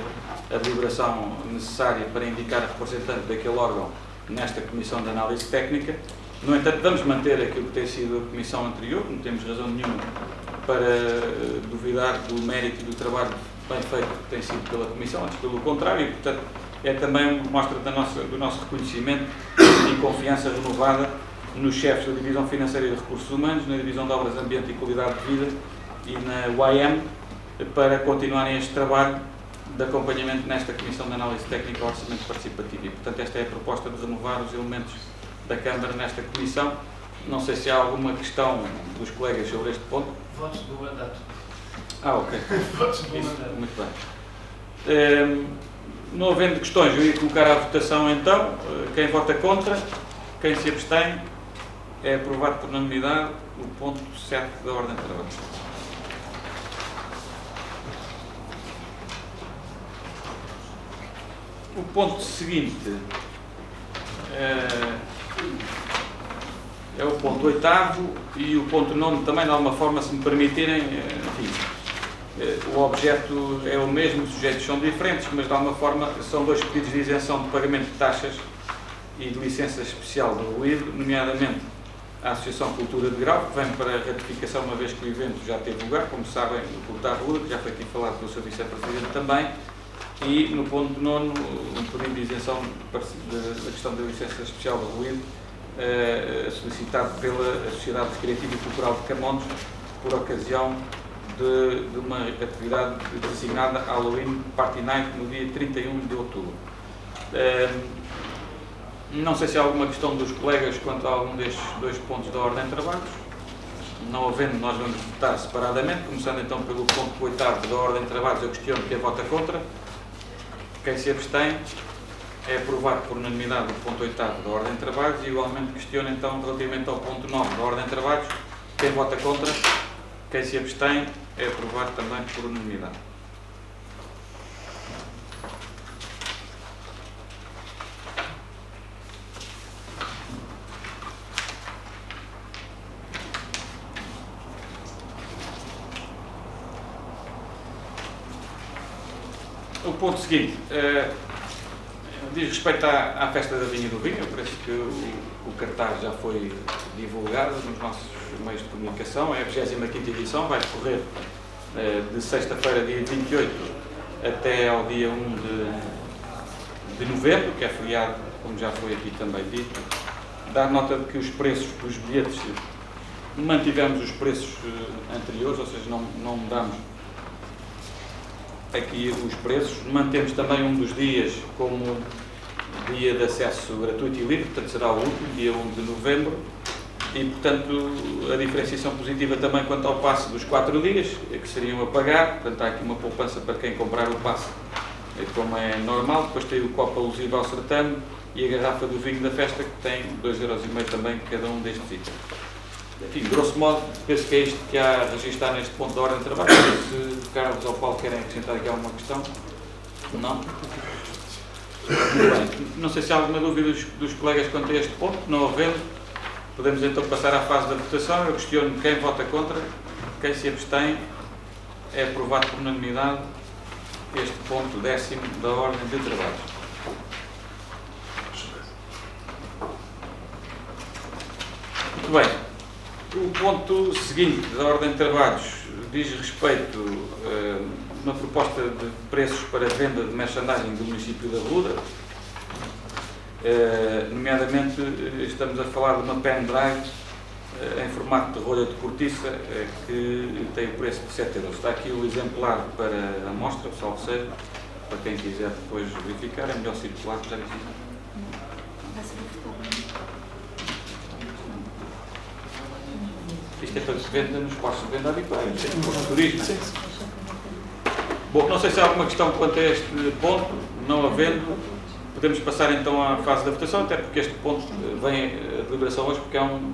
a deliberação necessária para indicar a representante daquele órgão nesta Comissão de Análise Técnica. No entanto, vamos manter aquilo que tem sido a comissão anterior, não temos razão nenhuma para duvidar do mérito e do trabalho bem feito que tem sido pela comissão, antes pelo contrário, e, portanto, é também uma mostra do nosso reconhecimento e confiança renovada nos chefes da Divisão Financeira e de Recursos Humanos, na Divisão de Obras, Ambiente e Qualidade de Vida e na UAM, para continuarem este trabalho de acompanhamento nesta Comissão de Análise Técnica ao Orçamento Participativo. E, portanto, esta é a proposta de renovar os elementos da Câmara nesta comissão. Não sei se há alguma questão dos colegas sobre este ponto. Votos do mandato. Ok. Votos do Isso, mandato. muito bem. Não havendo questões, eu ia colocar à votação então. Quem vota contra, quem se abstém, é aprovado por unanimidade o ponto 7 da ordem de trabalho. O ponto seguinte é o ponto 8º e o ponto 9 também, de alguma forma, se me permitirem, enfim, o objeto é o mesmo, os sujeitos são diferentes, mas de alguma forma são 2 pedidos de isenção de pagamento de taxas e de licença especial do ruído, nomeadamente a Associação Cultura de Grau, que vem para ratificação uma vez que o evento já teve lugar, como sabem, no Clube da Ruda, que já foi aqui falado pelo Sr. Vice-Presidente também, e no ponto 9, um pedido de isenção da questão da licença especial do ruído, solicitado pela Sociedade Recreativa e Cultural de Camões por ocasião de uma atividade designada Halloween Party Night no dia 31 de outubro. Não sei se há alguma questão dos colegas quanto a algum destes 2 pontos da ordem de trabalhos. Não havendo, nós vamos votar separadamente, começando então pelo ponto 8º da ordem de trabalhos. Eu questiono quem vota contra. Quem se abstém. É aprovado por unanimidade o ponto 8º da ordem de trabalhos e igualmente questiono então relativamente ao ponto 9 da ordem de trabalhos. Quem vota contra. Quem se abstém. É aprovado também por unanimidade. O ponto seguinte diz respeito à festa da Vinha do Vinho. Eu penso que o cartaz já foi divulgado nos nossos meios de comunicação. É a 25ª edição, vai decorrer de sexta-feira, dia 28, até ao dia 1 de novembro, que é feriado, como já foi aqui também dito. Dar nota de que os preços dos bilhetes, mantivemos os preços anteriores, ou seja, não mudamos aqui os preços. Mantemos também um dos dias como dia de acesso gratuito e livre, portanto será o último, dia 1 de novembro, e portanto a diferenciação positiva também quanto ao passe dos 4 dias, que seriam a pagar, portanto há aqui uma poupança para quem comprar o passe, como é normal. Depois tem o copo alusivo ao certame e a garrafa do vinho da festa, que tem 2,5€ também cada um destes itens. Enfim, grosso modo, penso que é isto que há a registrar neste ponto da ordem de trabalho. Se o Carlos ou o Paulo querem acrescentar aqui alguma questão. Não? Muito bem. Não sei se há alguma dúvida dos colegas quanto a este ponto. Não havendo, podemos então passar à fase da votação. Eu questiono quem vota contra, quem se abstém. É aprovado por unanimidade este ponto 10º da ordem de trabalho. Muito bem. O ponto seguinte da ordem de trabalhos diz respeito a uma proposta de preços para venda de merchandising do município da Ruda. Nomeadamente, estamos a falar de uma pendrive em formato de rolha de cortiça que tem o preço de 7€. Está aqui o exemplar para a amostra, salvo seja, para quem quiser depois verificar. É melhor circular, já disse. Isto é para venda nos postos de venda habituais, isto é para o turismo. Bom, não sei se há alguma questão quanto a este ponto. Não havendo, podemos passar então à fase da votação, até porque este ponto vem a deliberação hoje, porque é um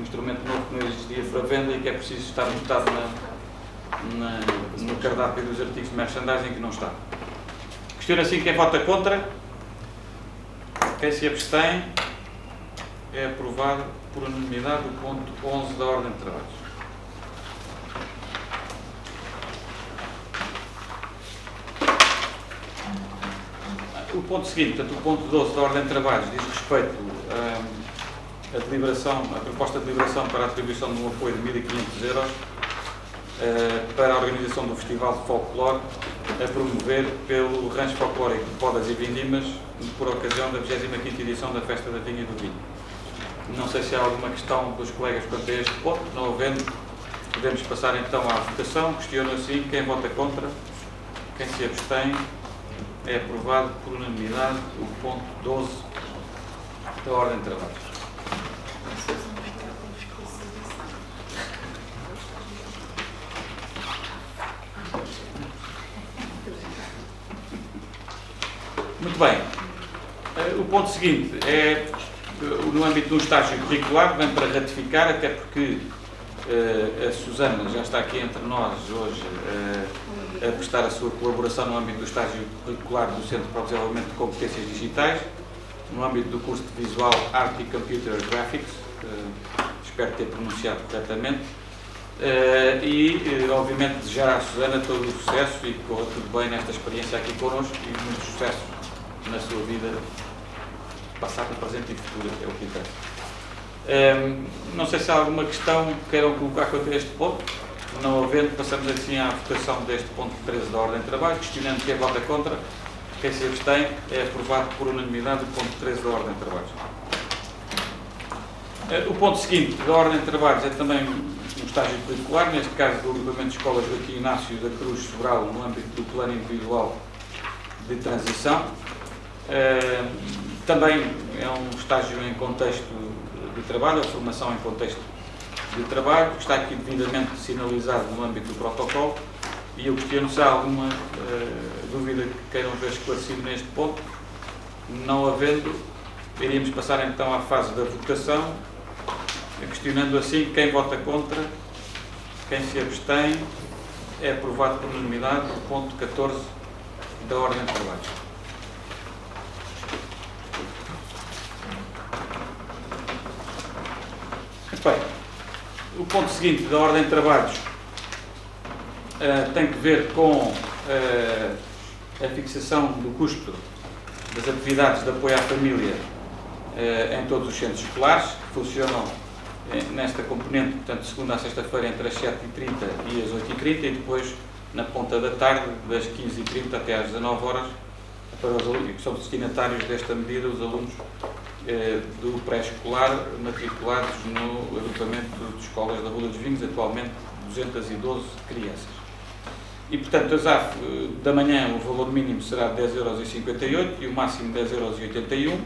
instrumento novo que não existia para venda e que é preciso estar notado no cardápio dos artigos de merchandising, que não está. Questiono assim quem vota contra, quem se abstém. É aprovado por unanimidade o ponto 11 da ordem de trabalhos. O ponto seguinte, portanto, o ponto 12 da ordem de trabalhos diz respeito à deliberação, a proposta de deliberação para a atribuição de um apoio de 1.500€ para a organização do Festival de Folclore a promover pelo Rancho Folclórico de Podas e Vindimas por ocasião da 25ª edição da Festa da Vinha e do Vinho. Não sei se há alguma questão dos colegas quanto a este ponto. Não havendo, podemos passar então à votação. Questiono assim quem vota contra, quem se abstém. É aprovado por unanimidade o ponto 12 da ordem de trabalho. Muito bem. O ponto seguinte é no âmbito de um estágio curricular, vem para ratificar, até porque a Susana já está aqui entre nós hoje a prestar a sua colaboração no âmbito do estágio curricular do Centro para o Desenvolvimento de Competências Digitais, no âmbito do curso de Visual, Arte e Computer Graphics, espero ter pronunciado corretamente, e obviamente desejar à Susana todo o sucesso e que corra tudo bem nesta experiência aqui connosco e muito sucesso na sua vida passada, presente e futura, é o que interessa. Não sei se há alguma questão que queiram colocar quanto a este ponto. Não havendo, passamos assim à votação deste ponto 13 da ordem de trabalho, questionando quem vota contra, quem se abstém. É aprovado por unanimidade o ponto 13 da ordem de trabalho. O ponto seguinte da ordem de trabalhos é também um estágio curricular, neste caso do agrupamento de escolas Joaquim Inácio da Cruz Sobral, no âmbito do plano individual de transição. Também é um estágio em contexto de trabalho, a formação em contexto de trabalho, que está aqui devidamente sinalizado no âmbito do protocolo, e eu questiono se há alguma dúvida que queiram ver esclarecido neste ponto. Não havendo, iríamos passar então à fase da votação, questionando assim quem vota contra, quem se abstém. É aprovado por unanimidade o ponto 14 da ordem de trabalhos. Bem, o ponto seguinte da ordem de trabalhos tem que ver com a fixação do custo das atividades de apoio à família em todos os centros escolares, que funcionam nesta componente, portanto, de segunda a sexta-feira, entre as 7h30 e as 8h30, e depois, na ponta da tarde, das 15h30 até às 19 horas, para os alunos que são destinatários desta medida, os alunos do pré-escolar matriculados no agrupamento de escolas da Rua dos Vinhos, atualmente 212 crianças. E, portanto, a ZAF da manhã, o valor mínimo será de 10,58€ e o máximo 10,81€,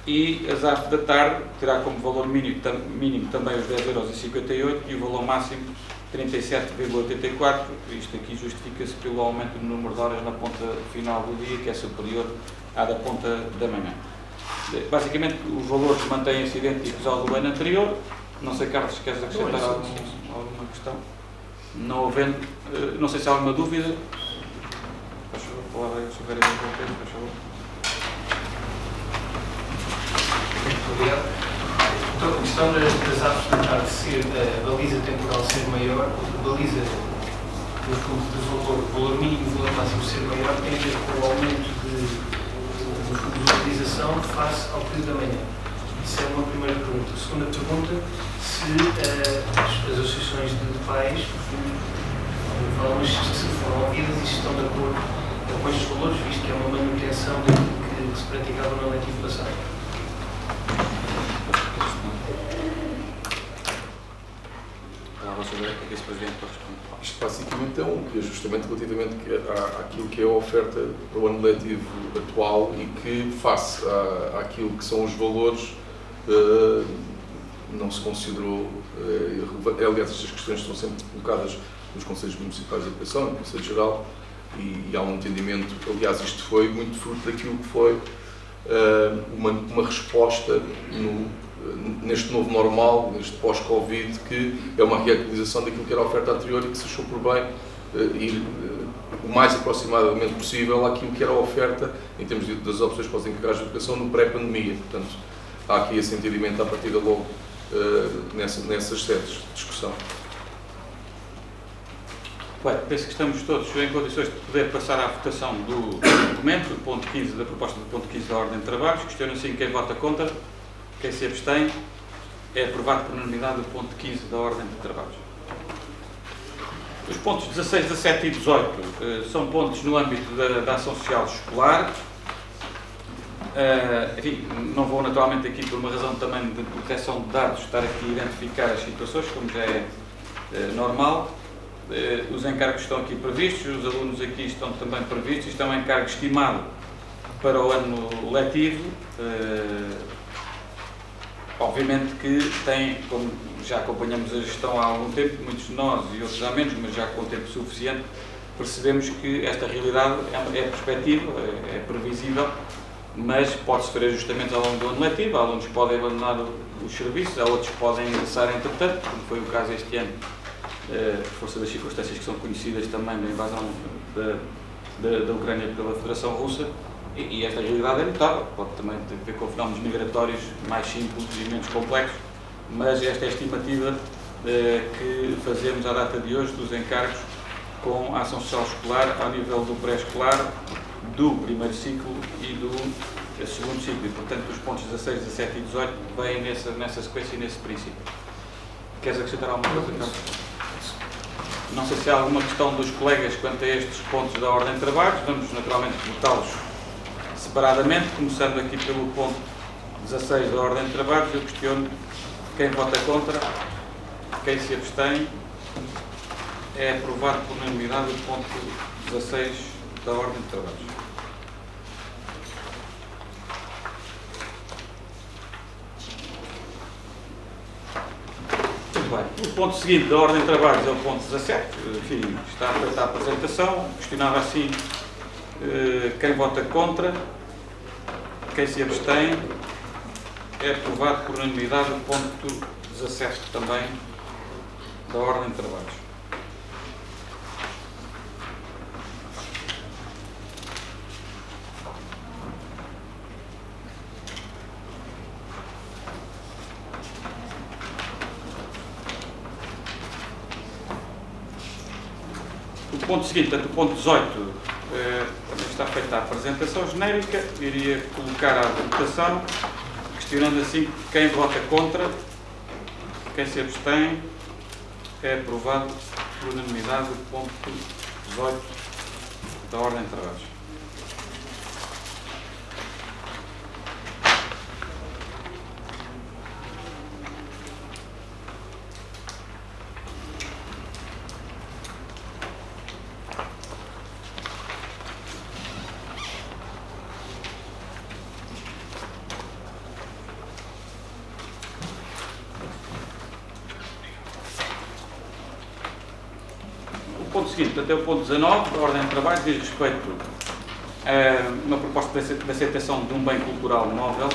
e a ZAF da tarde terá como valor mínimo também os 10,58€ e o valor máximo 37,84€. Isto aqui justifica-se pelo aumento do número de horas na ponta final do dia, que é superior à da ponta da manhã. Basicamente, os valores mantêm-se idênticos ao do ano anterior. Não sei, Carlos, queres acrescentar alguma questão? Não havendo, não sei se há alguma dúvida. Faz favor, palavra, se houver alguma coisa, faz favor. Muito obrigado. Então, a questão das aves tentar ser, a baliza temporal ser maior, a baliza, no fundo, do valor mínimo e o valor máximo ser maior, tem a ver com o aumento de utilização face ao período da manhã. Isso é uma primeira pergunta. A segunda pergunta, se as associações de pais, mas se foram ouvidas e se estão de acordo com estes valores, visto que é uma manutenção daquilo que se praticava no letivo passado. Isto basicamente é justamente relativamente àquilo que é a oferta para o ano letivo atual e que, face àquilo que são os valores, não se considerou irrelevante. Aliás, estas questões estão sempre colocadas nos Conselhos Municipais de Educação, no Conselho Geral, e há um entendimento. Aliás, isto foi muito fruto daquilo que foi uma resposta neste novo normal, neste pós-Covid, que é uma reatualização daquilo que era a oferta anterior e que se achou por bem ir o mais aproximadamente possível àquilo que era a oferta em termos das opções para os encarregados de educação no pré-pandemia. Portanto, há aqui esse entendimento à partida logo nessas sedes de discussão. Bem, penso que estamos todos em condições de poder passar à votação do documento, do ponto 15, da proposta do ponto 15 da ordem de trabalhos. Questiono assim quem vota contra, quem se abstém. É aprovado por unanimidade o ponto 15 da ordem de trabalhos. Os pontos 16, 17 e 18 são pontos no âmbito da ação social escolar. Enfim, não vou naturalmente aqui, por uma razão também de proteção de dados, estar aqui a identificar as situações, como já é normal. Os encargos estão aqui previstos, os alunos aqui estão também previstos. Isto é um encargo estimado para o ano letivo. Obviamente que tem, como já acompanhamos a gestão há algum tempo, muitos de nós e outros há menos, mas já com tempo suficiente, percebemos que esta realidade é perspectiva, é previsível, mas pode sofrer ajustamentos ao longo do ano letivo. Há alunos que podem abandonar os serviços, há outros que podem ingressar entretanto, como foi o caso este ano, por força das circunstâncias que são conhecidas também da invasão da Ucrânia pela Federação Russa, e esta realidade é notável. Pode também ter a ver com fenómenos migratórios mais simples e menos complexos, mas esta é a estimativa que fazemos à data de hoje dos encargos com a ação social escolar ao nível do pré-escolar, do primeiro ciclo e do segundo ciclo. E, portanto, os pontos 16, 17 e 18 vêm nessa sequência e nesse princípio. Queres acrescentar alguma coisa, Carlos? Não sei se há alguma questão dos colegas quanto a estes pontos da ordem de trabalhos. Vamos naturalmente votá-los separadamente, começando aqui pelo ponto 16 da ordem de trabalhos. Eu questiono quem vota contra, quem se abstém. É aprovado por unanimidade o ponto 16 da ordem de trabalhos. Muito bem. O ponto seguinte da ordem de trabalhos é o ponto 17. Enfim, está feita a apresentação. Questionava assim quem vota contra, quem se abstém. É aprovado por unanimidade o ponto 17 também da ordem de trabalhos. O ponto seguinte, portanto, o ponto 18, também está feita a apresentação genérica. Iria colocar à votação, questionando assim quem vota contra, quem se abstém. É aprovado por unanimidade o ponto 18 da ordem de trabalhos. O ponto seguinte, portanto, é o ponto 19 da ordem de trabalho, diz respeito a uma proposta de aceitação de um bem cultural móvel.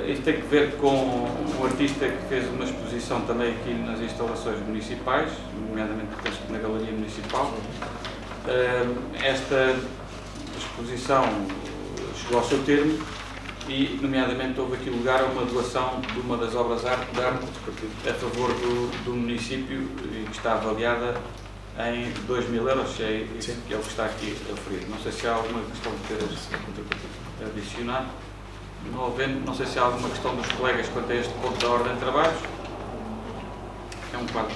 Isto tem que ver com um artista que fez uma exposição também aqui nas instalações municipais, nomeadamente penso que na Galeria Municipal. Esta exposição chegou ao seu termo e, nomeadamente, houve aqui lugar a uma doação de uma das obras de arte a favor do município e que está avaliada em 2.000 euros, é o que está aqui referido. Não sei se há alguma questão de ter adicionado. Não havendo, não sei se há alguma questão dos colegas quanto a este ponto da ordem de trabalhos. É um quadro.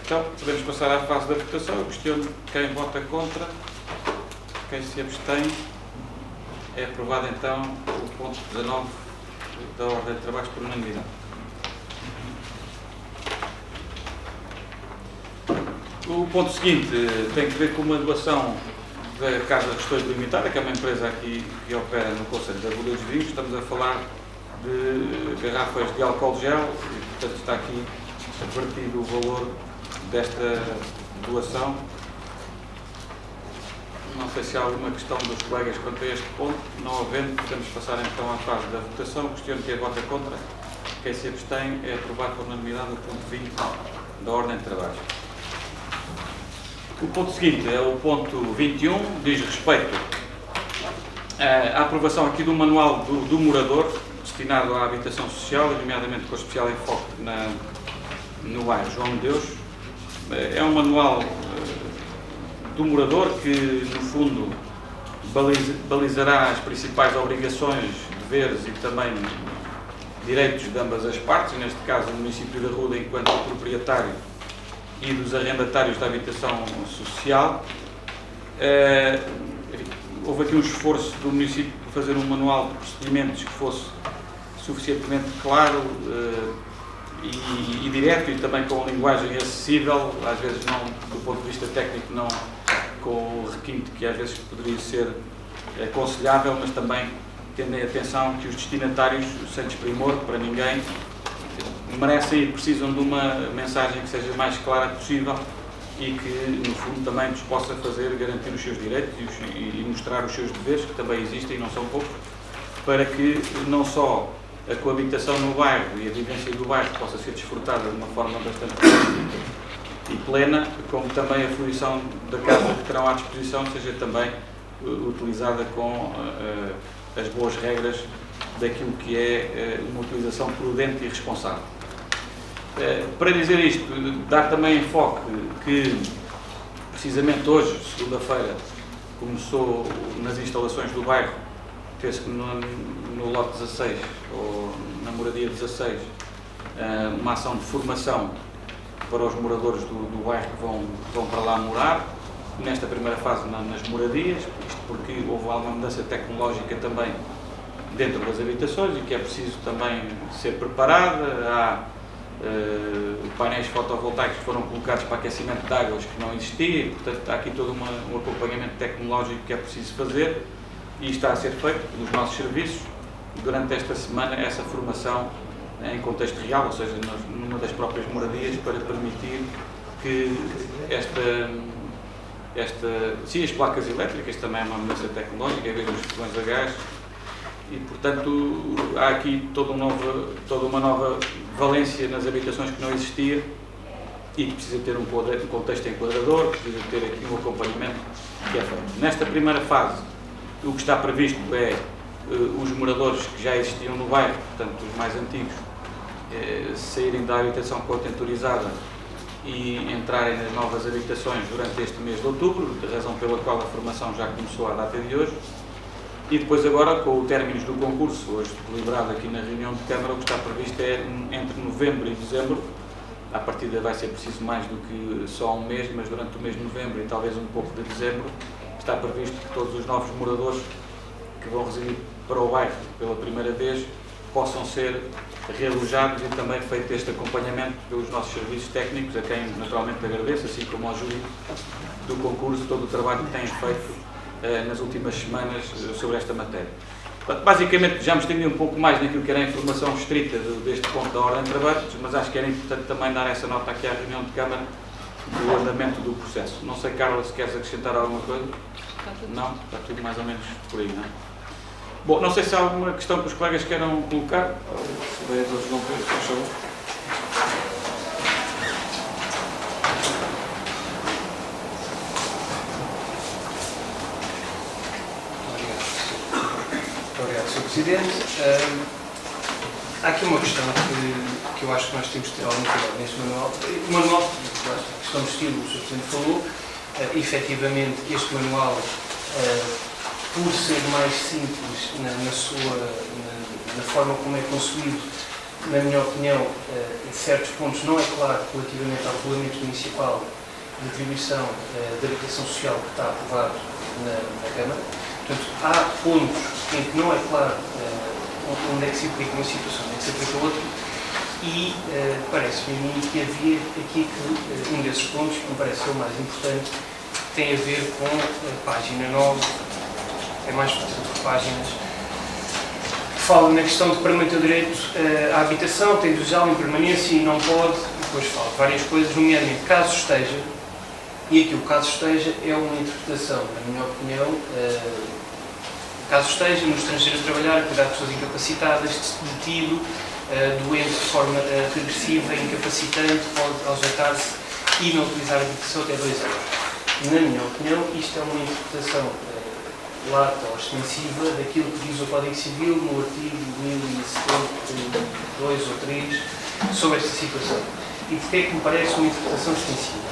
Então, podemos passar à fase da votação. Eu questiono quem vota contra, quem se abstém. É aprovado então o ponto 19 da ordem de trabalhos por unanimidade. O ponto seguinte tem que ver com uma doação da Casa Restores Limitada, que é uma empresa aqui que opera no Conselho da Rua dos Vinhos. Estamos a falar de garrafas de álcool gel e, portanto, está aqui advertido o valor desta doação. Não sei se há alguma questão dos colegas quanto a este ponto. Não havendo, podemos passar então à fase da votação. Questiono quem vota contra, quem se abstém. É aprovado por unanimidade o ponto 20 da ordem de trabalho. O ponto seguinte é o ponto 21, diz respeito à aprovação aqui do manual do morador, destinado à habitação social, nomeadamente com especial enfoque no bairro João de Deus. É um manual do morador que, no fundo, balizará as principais obrigações, deveres e também direitos de ambas as partes, neste caso o município da Ruda enquanto proprietário e dos arrendatários da habitação social. Houve aqui um esforço do município de fazer um manual de procedimentos que fosse suficientemente claro e direto e também com linguagem acessível, às vezes não do ponto de vista técnico, não com o requinte que às vezes poderia ser aconselhável, mas também tendo em atenção que os destinatários, sem desprimor para ninguém, merecem e precisam de uma mensagem que seja mais clara possível e que, no fundo, também nos possa fazer garantir os seus direitos e mostrar os seus deveres, que também existem e não são poucos, para que não só a coabitação no bairro e a vivência do bairro possa ser desfrutada de uma forma bastante e plena, como também a fruição da casa que terão à disposição seja também utilizada com as boas regras daquilo que é uma utilização prudente e responsável. Para dizer isto, dar também enfoque que, precisamente hoje, segunda-feira, começou nas instalações do bairro, penso que no lote 16, ou na moradia 16, uma ação de formação para os moradores do bairro que vão para lá morar. nesta primeira fase nas moradias, isto porque houve alguma mudança tecnológica também dentro das habitações e que é preciso também ser preparada. Há painéis fotovoltaicos que foram colocados para aquecimento de águas que não existia, e, portanto há aqui todo um acompanhamento tecnológico que é preciso fazer e está a ser feito nos nossos serviços durante esta semana, essa formação em contexto real, ou seja, numa das próprias moradias, para permitir que sim, as placas elétricas também é uma mudança tecnológica, em vez dos fogões a gás, e portanto há aqui toda uma nova valência nas habitações que não existia e que precisa ter um contexto enquadrador, precisa ter aqui um acompanhamento que é feito. Nesta primeira fase, o que está previsto é os moradores que já existiam no bairro, portanto os mais antigos, saírem da habitação contentorizada e entrarem nas novas habitações durante este mês de outubro, razão pela qual a formação já começou à data de hoje. E depois agora, com o término do concurso, hoje deliberado aqui na reunião de Câmara, o que está previsto é entre novembro e dezembro. À partida vai ser preciso mais do que só um mês, mas durante o mês de novembro e talvez um pouco de dezembro, está previsto que todos os novos moradores que vão residir para o bairro pela primeira vez possam ser realojados e também feito este acompanhamento pelos nossos serviços técnicos, a quem naturalmente agradeço, assim como ao júri do concurso, todo o trabalho que têm feito nas últimas semanas sobre esta matéria. Portanto, basicamente já me estendi um pouco mais naquilo que era a informação estrita deste ponto da ordem de trabalho, mas acho que era importante também dar essa nota aqui à reunião de Câmara do andamento do processo. Não sei, Carla, se queres acrescentar alguma coisa? Está tudo. Não? Está tudo mais ou menos por aí, não é? Bom, não sei se há alguma questão que os colegas queiram colocar. Se o vereador João Pedro, por favor. Obrigado, Sr. Presidente. Há aqui uma questão que eu acho que nós temos que ter algum cuidado neste manual. O manual, a questão do estilo, o Sr. Presidente falou, efetivamente este manual, por ser mais simples na forma como é concebido, na minha opinião, em certos pontos não é claro relativamente ao regulamento municipal de atribuição da habitação social que está aprovado na Câmara. Portanto, há pontos em que não é claro onde é que se aplica uma situação, onde é que se aplica outra, e parece-me a mim que havia aqui um desses pontos, que me parece ser o mais importante, tem a ver com a página 9, é mais fácil de páginas, fala na questão de permanente o direito à habitação, tem de usá-lo em permanência e não pode, depois fala várias coisas, nomeadamente caso esteja, e aqui o caso esteja é uma interpretação, na minha opinião, caso esteja no estrangeiro a trabalhar, cuidar de pessoas incapacitadas, detido, doente de forma regressiva, incapacitante, pode ausentar-se e não utilizar a habitação até 2 anos. Na minha opinião, isto é uma interpretação lata ou extensiva daquilo que diz o Código Civil no artigo 1072 ou 3 sobre esta situação. E porquê é que me parece uma interpretação extensiva?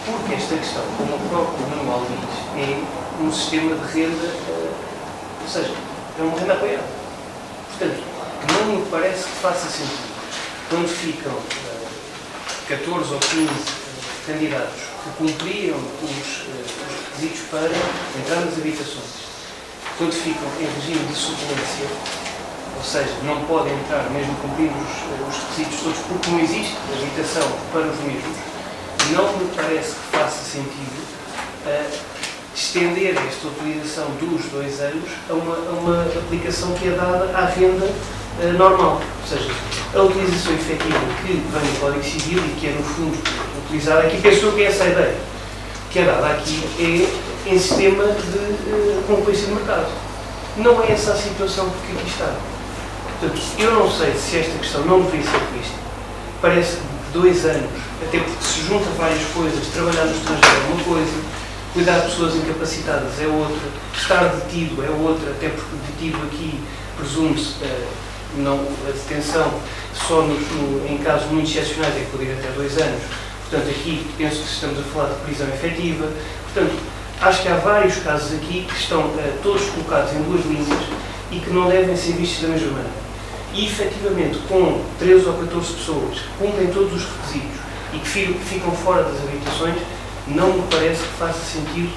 Porque esta questão, como o próprio manual diz, é um sistema de renda, ou seja, é uma renda apoiada. Portanto, não me parece que faça sentido quando ficam 14 ou 15 candidatos que cumpriram os requisitos para entrar nas habitações, quando ficam em regime de suplência, ou seja, não podem entrar mesmo cumprindo os requisitos todos porque não existe habitação para os mesmos, não me parece que faça sentido estender esta utilização dos 2 anos a uma aplicação que é dada à renda normal. Ou seja, a utilização efetiva que vem do Código Civil e que é, no fundo, utilizada aqui, penso eu que é essa a ideia, que é dada aqui é em sistema de concorrência de mercado. Não é essa a situação que aqui está. Portanto, eu não sei se esta questão não deveria ser vista. Parece que 2 anos, até porque se junta várias coisas, trabalhar no estrangeiro é uma coisa, cuidar de pessoas incapacitadas é outra, estar detido é outra, até porque detido aqui presume-se a detenção só em casos muito excepcionais é que pode ir até 2 anos. Portanto, aqui penso que estamos a falar de prisão efetiva. Portanto, acho que há vários casos aqui que estão todos colocados em 2 linhas e que não devem ser vistos da mesma maneira. E, efetivamente, com 13 ou 14 pessoas que cumprem todos os requisitos e que ficam fora das habitações, não me parece que faça sentido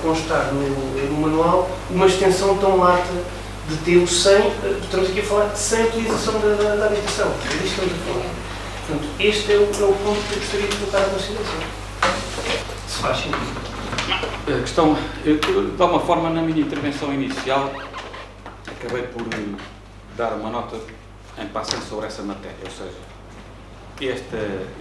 constar no manual uma extensão tão lata de tempo estamos aqui a falar, sem utilização da habitação. É disto que estamos a falar. Portanto, este é o ponto que eu gostaria de colocar à consideração. Se faz sentido. A questão, eu, de alguma forma, na minha intervenção inicial, acabei por dar uma nota em passando sobre essa matéria, ou seja,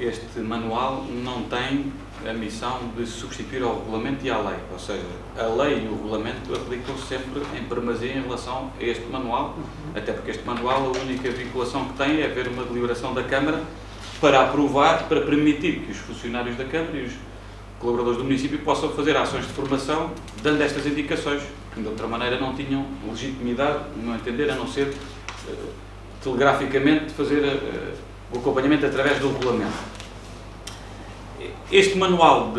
este manual não tem a missão de substituir ao regulamento e à lei, ou seja, a lei e o regulamento aplicam-se sempre em primazia em relação a este manual, até porque este manual, a única vinculação que tem é haver uma deliberação da Câmara para aprovar, para permitir que os funcionários da Câmara e os colaboradores do município possam fazer ações de formação dando estas indicações, que de outra maneira não tinham legitimidade, no meu entender, a não ser telegraficamente fazer o acompanhamento através do regulamento. Este manual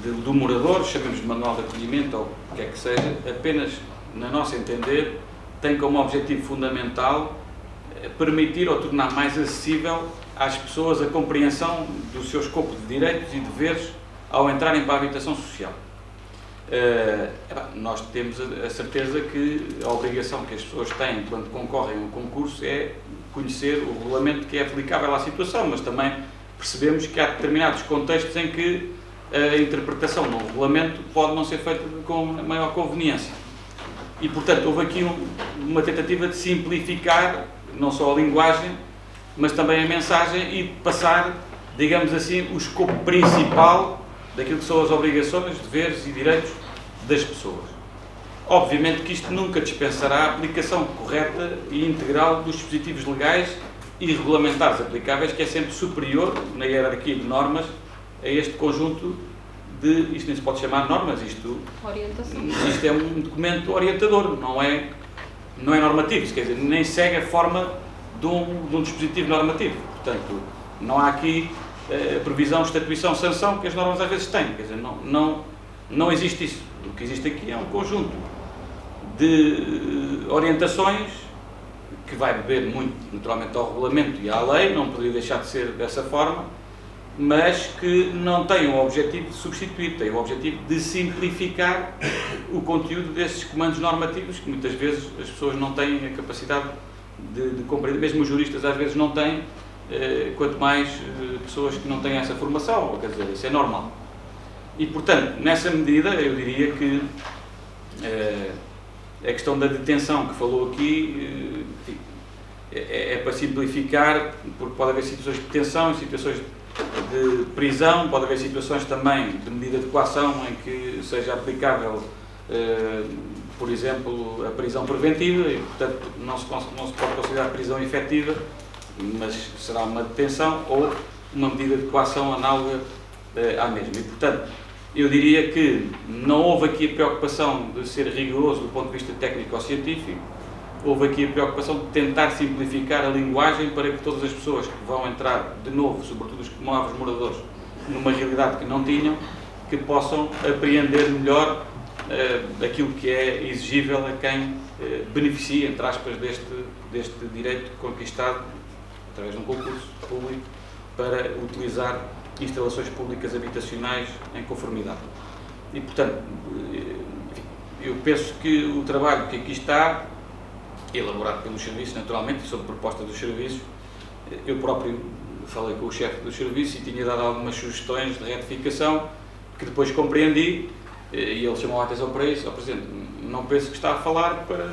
do morador, chamemos de manual de acolhimento ou o que é que seja, apenas, na nossa entender, tem como objetivo fundamental permitir ou tornar mais acessível às pessoas a compreensão do seu escopo de direitos e deveres ao entrarem para a habitação social. Nós temos a certeza que a obrigação que as pessoas têm quando concorrem a um concurso é conhecer o regulamento que é aplicável à situação, mas também percebemos que há determinados contextos em que a interpretação no regulamento pode não ser feita com maior conveniência. E, portanto, houve aqui uma tentativa de simplificar não só a linguagem, mas também a mensagem e passar, digamos assim, o escopo principal daquilo que são as obrigações, deveres e direitos das pessoas. Obviamente que isto nunca dispensará a aplicação correta e integral dos dispositivos legais e regulamentares aplicáveis, que é sempre superior, na hierarquia de normas, a este conjunto de, isto nem se pode chamar normas, isto é um documento orientador, não é normativo, quer dizer, nem segue a forma de um dispositivo normativo. Portanto, não há aqui previsão, estatuição, sanção, que as normas às vezes têm, quer dizer, não existe isso. O que existe aqui é um conjunto de orientações que vai beber muito, naturalmente, ao regulamento e à lei, não poderia deixar de ser dessa forma, mas que não tem o objetivo de substituir, tem o objetivo de simplificar o conteúdo desses comandos normativos que muitas vezes as pessoas não têm a capacidade de compreender, mesmo os juristas às vezes não têm, quanto mais pessoas que não têm essa formação, quer dizer, isso é normal. E, portanto, nessa medida, eu diria que a questão da detenção que falou aqui é para simplificar, porque pode haver situações de detenção, situações de prisão, pode haver situações também de medida de coação em que seja aplicável, por exemplo, a prisão preventiva e, portanto, não se pode considerar prisão efetiva, mas será uma detenção ou uma medida de coação análoga à mesma. E, portanto, eu diria que não houve aqui a preocupação de ser rigoroso do ponto de vista técnico-científico, houve aqui a preocupação de tentar simplificar a linguagem para que todas as pessoas que vão entrar de novo, sobretudo os novos moradores, numa realidade que não tinham, que possam apreender melhor aquilo que é exigível a quem beneficia, entre aspas, deste direito conquistado através de um concurso público para utilizar instalações públicas habitacionais em conformidade. E, portanto, enfim, eu penso que o trabalho que aqui está, elaborado pelos serviços, naturalmente, e sob proposta dos serviços, eu próprio falei com o chefe do serviço e tinha dado algumas sugestões de retificação que depois compreendi e ele chamou a atenção para isso. Presidente, não penso que está a falar para...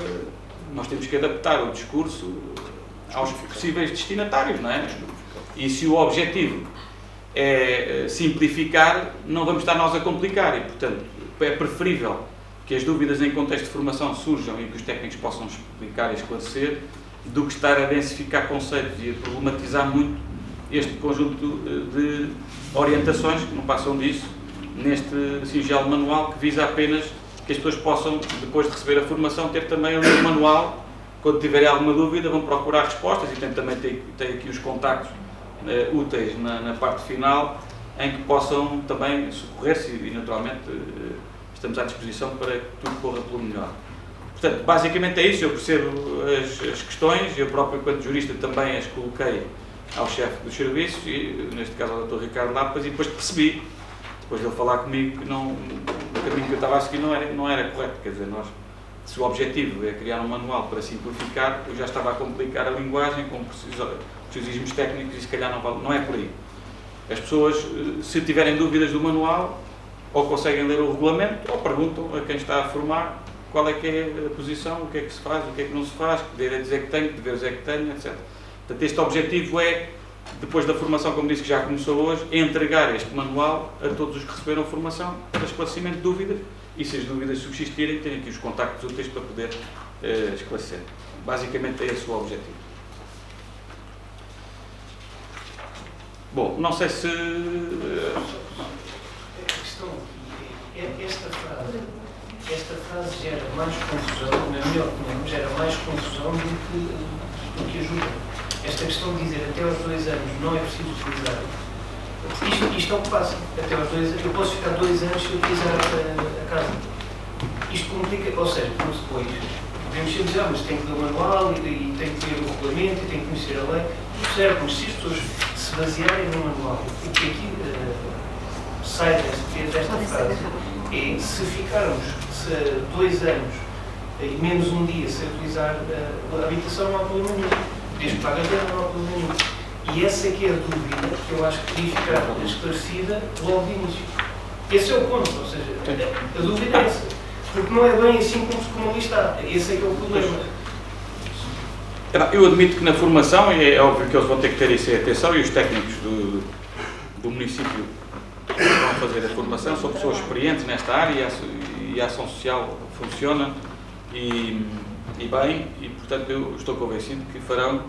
Nós temos que adaptar o discurso aos possíveis destinatários, não é? E se o objetivo é simplificar, não vamos estar nós a complicar e, portanto, é preferível que as dúvidas em contexto de formação surjam e que os técnicos possam explicar e esclarecer, do que estar a densificar conceitos e a problematizar muito este conjunto de orientações, que não passam disso, neste singelo manual, que visa apenas que as pessoas possam, depois de receber a formação, ter também ali o manual, quando tiverem alguma dúvida, vão procurar respostas e também tem aqui os contactos úteis na parte final, em que possam também socorrer-se e, naturalmente, estamos à disposição para que tudo corra pelo melhor. Portanto, basicamente é isso, eu percebo as questões, eu próprio, enquanto jurista, também as coloquei ao chefe dos serviços, e, neste caso ao Dr. Ricardo Lapas, e depois percebi depois de ele falar comigo que não, o caminho que eu estava a seguir não era correto. Quer dizer, se o objetivo é criar um manual para simplificar, eu já estava a complicar a linguagem com precisismos técnicos e se calhar não é por aí. As pessoas, se tiverem dúvidas do manual, ou conseguem ler o regulamento, ou perguntam a quem está a formar qual é que é a posição, o que é que se faz, o que é que não se faz, que direitos é que tenho, que deveres é que tenho, etc. Portanto, este objetivo é, depois da formação, como disse que já começou hoje, entregar este manual a todos os que receberam formação para esclarecimento de dúvidas e, se as dúvidas subsistirem, têm aqui os contactos úteis para poder esclarecer. Basicamente é esse o objetivo. Bom, não sei se... A questão é esta frase gera mais confusão, na minha opinião, gera mais confusão do que ajuda. Esta questão de dizer até aos 2 anos não é preciso utilizar. Isto é o que passa. Até aos 2 anos, eu posso ficar 2 anos sem utilizar a casa. Isto complica, ou seja, depois podemos sempre dizer, mas tem que ler o manual e tem que ler o regulamento e tem que conhecer a lei. Tudo certo, mas se as pessoas se basearem no manual, o que aqui sai desta frase é, se ficarmos 2 anos e menos um dia sem utilizar a habitação, não há problema nenhum. Desde que paga a renda, não há problema nenhum. E essa é que é a dúvida que eu acho que devia ficar esclarecida logo de início. Esse é o ponto, ou seja, a dúvida é essa. Porque não é bem assim como ali está. Esse é que é o problema. Eu admito que na formação, e é óbvio que eles vão ter que ter isso em atenção, e os técnicos do município que vão fazer a formação são pessoas experientes nesta área e a ação social funciona e bem, e portanto eu estou convencido que farão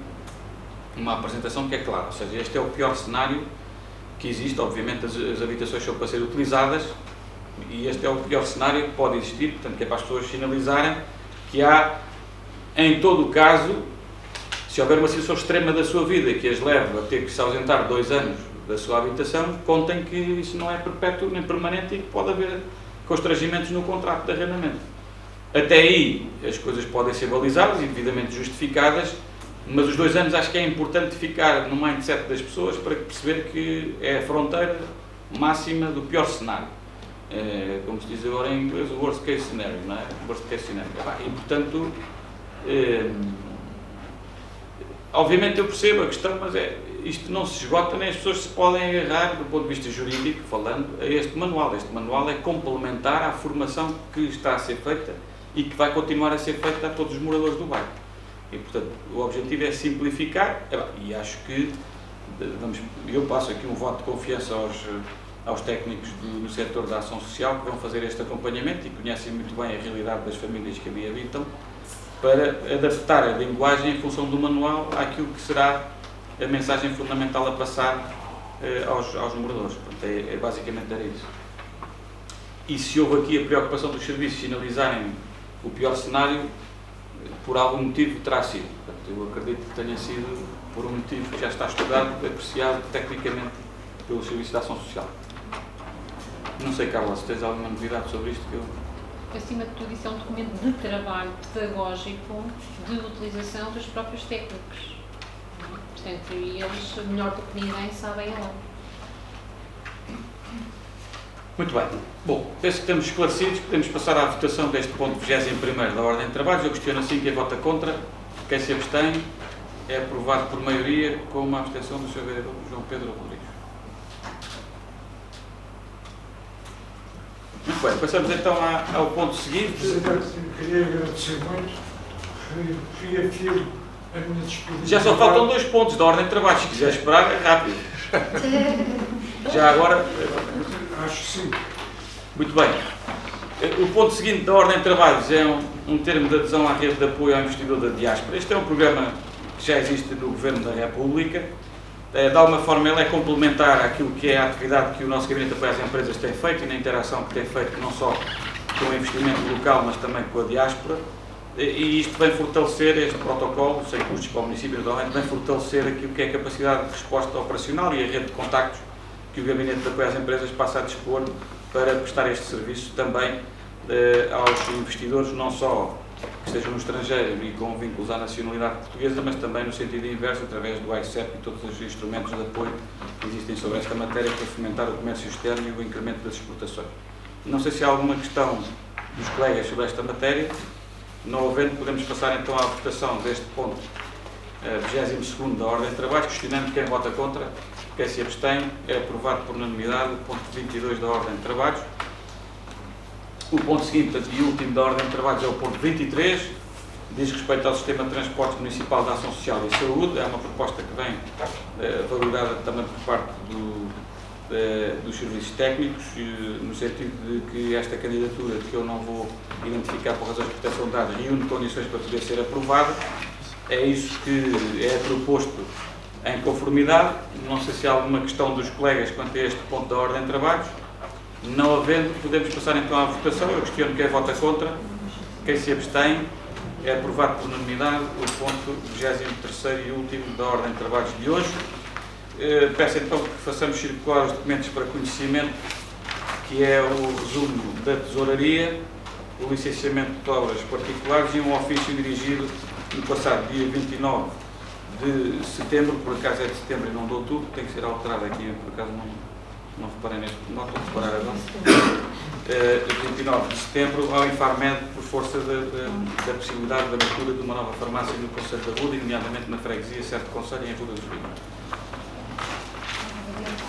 uma apresentação que é clara, ou seja, este é o pior cenário que existe, obviamente as habitações são para ser utilizadas e este é o pior cenário que pode existir, portanto que é para as pessoas sinalizarem que há, em todo o caso, se houver uma situação extrema da sua vida que as leve a ter que se ausentar 2 anos da sua habitação, contem que isso não é perpétuo nem permanente e que pode haver constrangimentos no contrato de arrendamento. Até aí as coisas podem ser balizadas e devidamente justificadas, mas os 2 anos acho que é importante ficar no mindset das pessoas para perceber que é a fronteira máxima do pior cenário. Como se diz agora em inglês, o worst case scenario, não é? Worst case scenario. E portanto, obviamente eu percebo a questão, mas isto não se esgota, nem as pessoas se podem agarrar, do ponto de vista jurídico, falando, a este manual. Este manual é complementar à formação que está a ser feita e que vai continuar a ser feita a todos os moradores do bairro. E, portanto, o objetivo é simplificar, e acho que, eu passo aqui um voto de confiança aos técnicos do setor da ação social que vão fazer este acompanhamento e conhecem muito bem a realidade das famílias que ali habitam, para adaptar a linguagem em função do manual àquilo que será a mensagem fundamental a passar aos moradores. Portanto, basicamente era isso. E se houve aqui a preocupação dos serviços sinalizarem o pior cenário, por algum motivo terá sido. Portanto, eu acredito que tenha sido por um motivo que já está estudado, apreciado tecnicamente pelo Serviço de Ação Social. Não sei, Carla, se tens alguma novidade sobre isto que eu... Acima de tudo, isso é um documento de trabalho pedagógico de utilização dos próprios técnicos. Portanto, eles, melhor do que ninguém, sabem a lei. Muito bem. Bom, penso que estamos esclarecidos. Podemos passar à votação deste ponto 21º da Ordem de Trabalhos. Eu questiono assim quem vota contra, quem se abstém. É aprovado por maioria com uma abstenção do Sr. Vereador João Pedro Rodrigues. Muito bem, passamos então ao ponto seguinte. Presidente, queria agradecer muito. Reafirmo a minha disponibilidade. Já só faltam 2 pontos da Ordem de Trabalhos. Se quiser esperar, é rápido. Já agora... Acho que sim. Muito bem. O ponto seguinte da Ordem de Trabalhos é um termo de adesão à rede de apoio ao investidor da diáspora. Este é um programa que já existe no Governo da República. De alguma forma, ele é complementar àquilo que é a atividade que o nosso Gabinete de Apoio às Empresas tem feito e na interação que tem feito não só com o investimento local, mas também com a diáspora. E isto vem fortalecer este protocolo, sem custos para o município, vem fortalecer aquilo que é a capacidade de resposta operacional e a rede de contactos que o Gabinete de Apoio às Empresas passa a dispor para prestar este serviço também aos investidores, não só que estejam no estrangeiro e com vínculos à nacionalidade portuguesa, mas também no sentido inverso, através do ICEP e todos os instrumentos de apoio que existem sobre esta matéria para fomentar o comércio externo e o incremento das exportações. Não sei se há alguma questão dos colegas sobre esta matéria. Não havendo, podemos passar então à votação deste ponto 22º da Ordem de Trabalhos, questionando quem vota contra, quem se abstém. É aprovado por unanimidade o ponto 22 da Ordem de Trabalhos. O ponto seguinte e último da Ordem de Trabalhos é o ponto 23, diz respeito ao Sistema de Transportes Municipal da Ação Social e Saúde. É uma proposta que vem validada também por parte dos serviços técnicos, no sentido de que esta candidatura, que eu não vou identificar por razões de proteção de dados, reúne condições para poder ser aprovada. É isso que é proposto em conformidade. Não sei se há alguma questão dos colegas quanto a este ponto da Ordem de Trabalhos. Não havendo, podemos passar então à votação. Eu questiono quem vota contra, quem se abstém. É aprovado por unanimidade o ponto 23º e último da Ordem de Trabalhos de hoje. Peço então que façamos circular os documentos para conhecimento, que é o resumo da Tesouraria, o licenciamento de obras particulares e um ofício dirigido no passado dia 29 de setembro, por acaso é de setembro e não de outubro, tem que ser alterado aqui, por acaso não reparei neste, não estou a reparar agora, 29 de setembro, ao Infarmed, por força da possibilidade de abertura de uma nova farmácia no Concelho da Ruda, nomeadamente na freguesia Certo Concelho em Ruda dos Vinhos.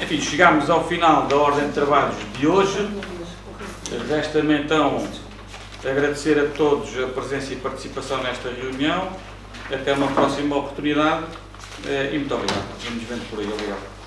Enfim, chegámos ao final da Ordem de Trabalhos de hoje. Resta-me então agradecer a todos a presença e participação nesta reunião. Até uma próxima oportunidade e muito obrigado. Vamos vendo por aí. Obrigado.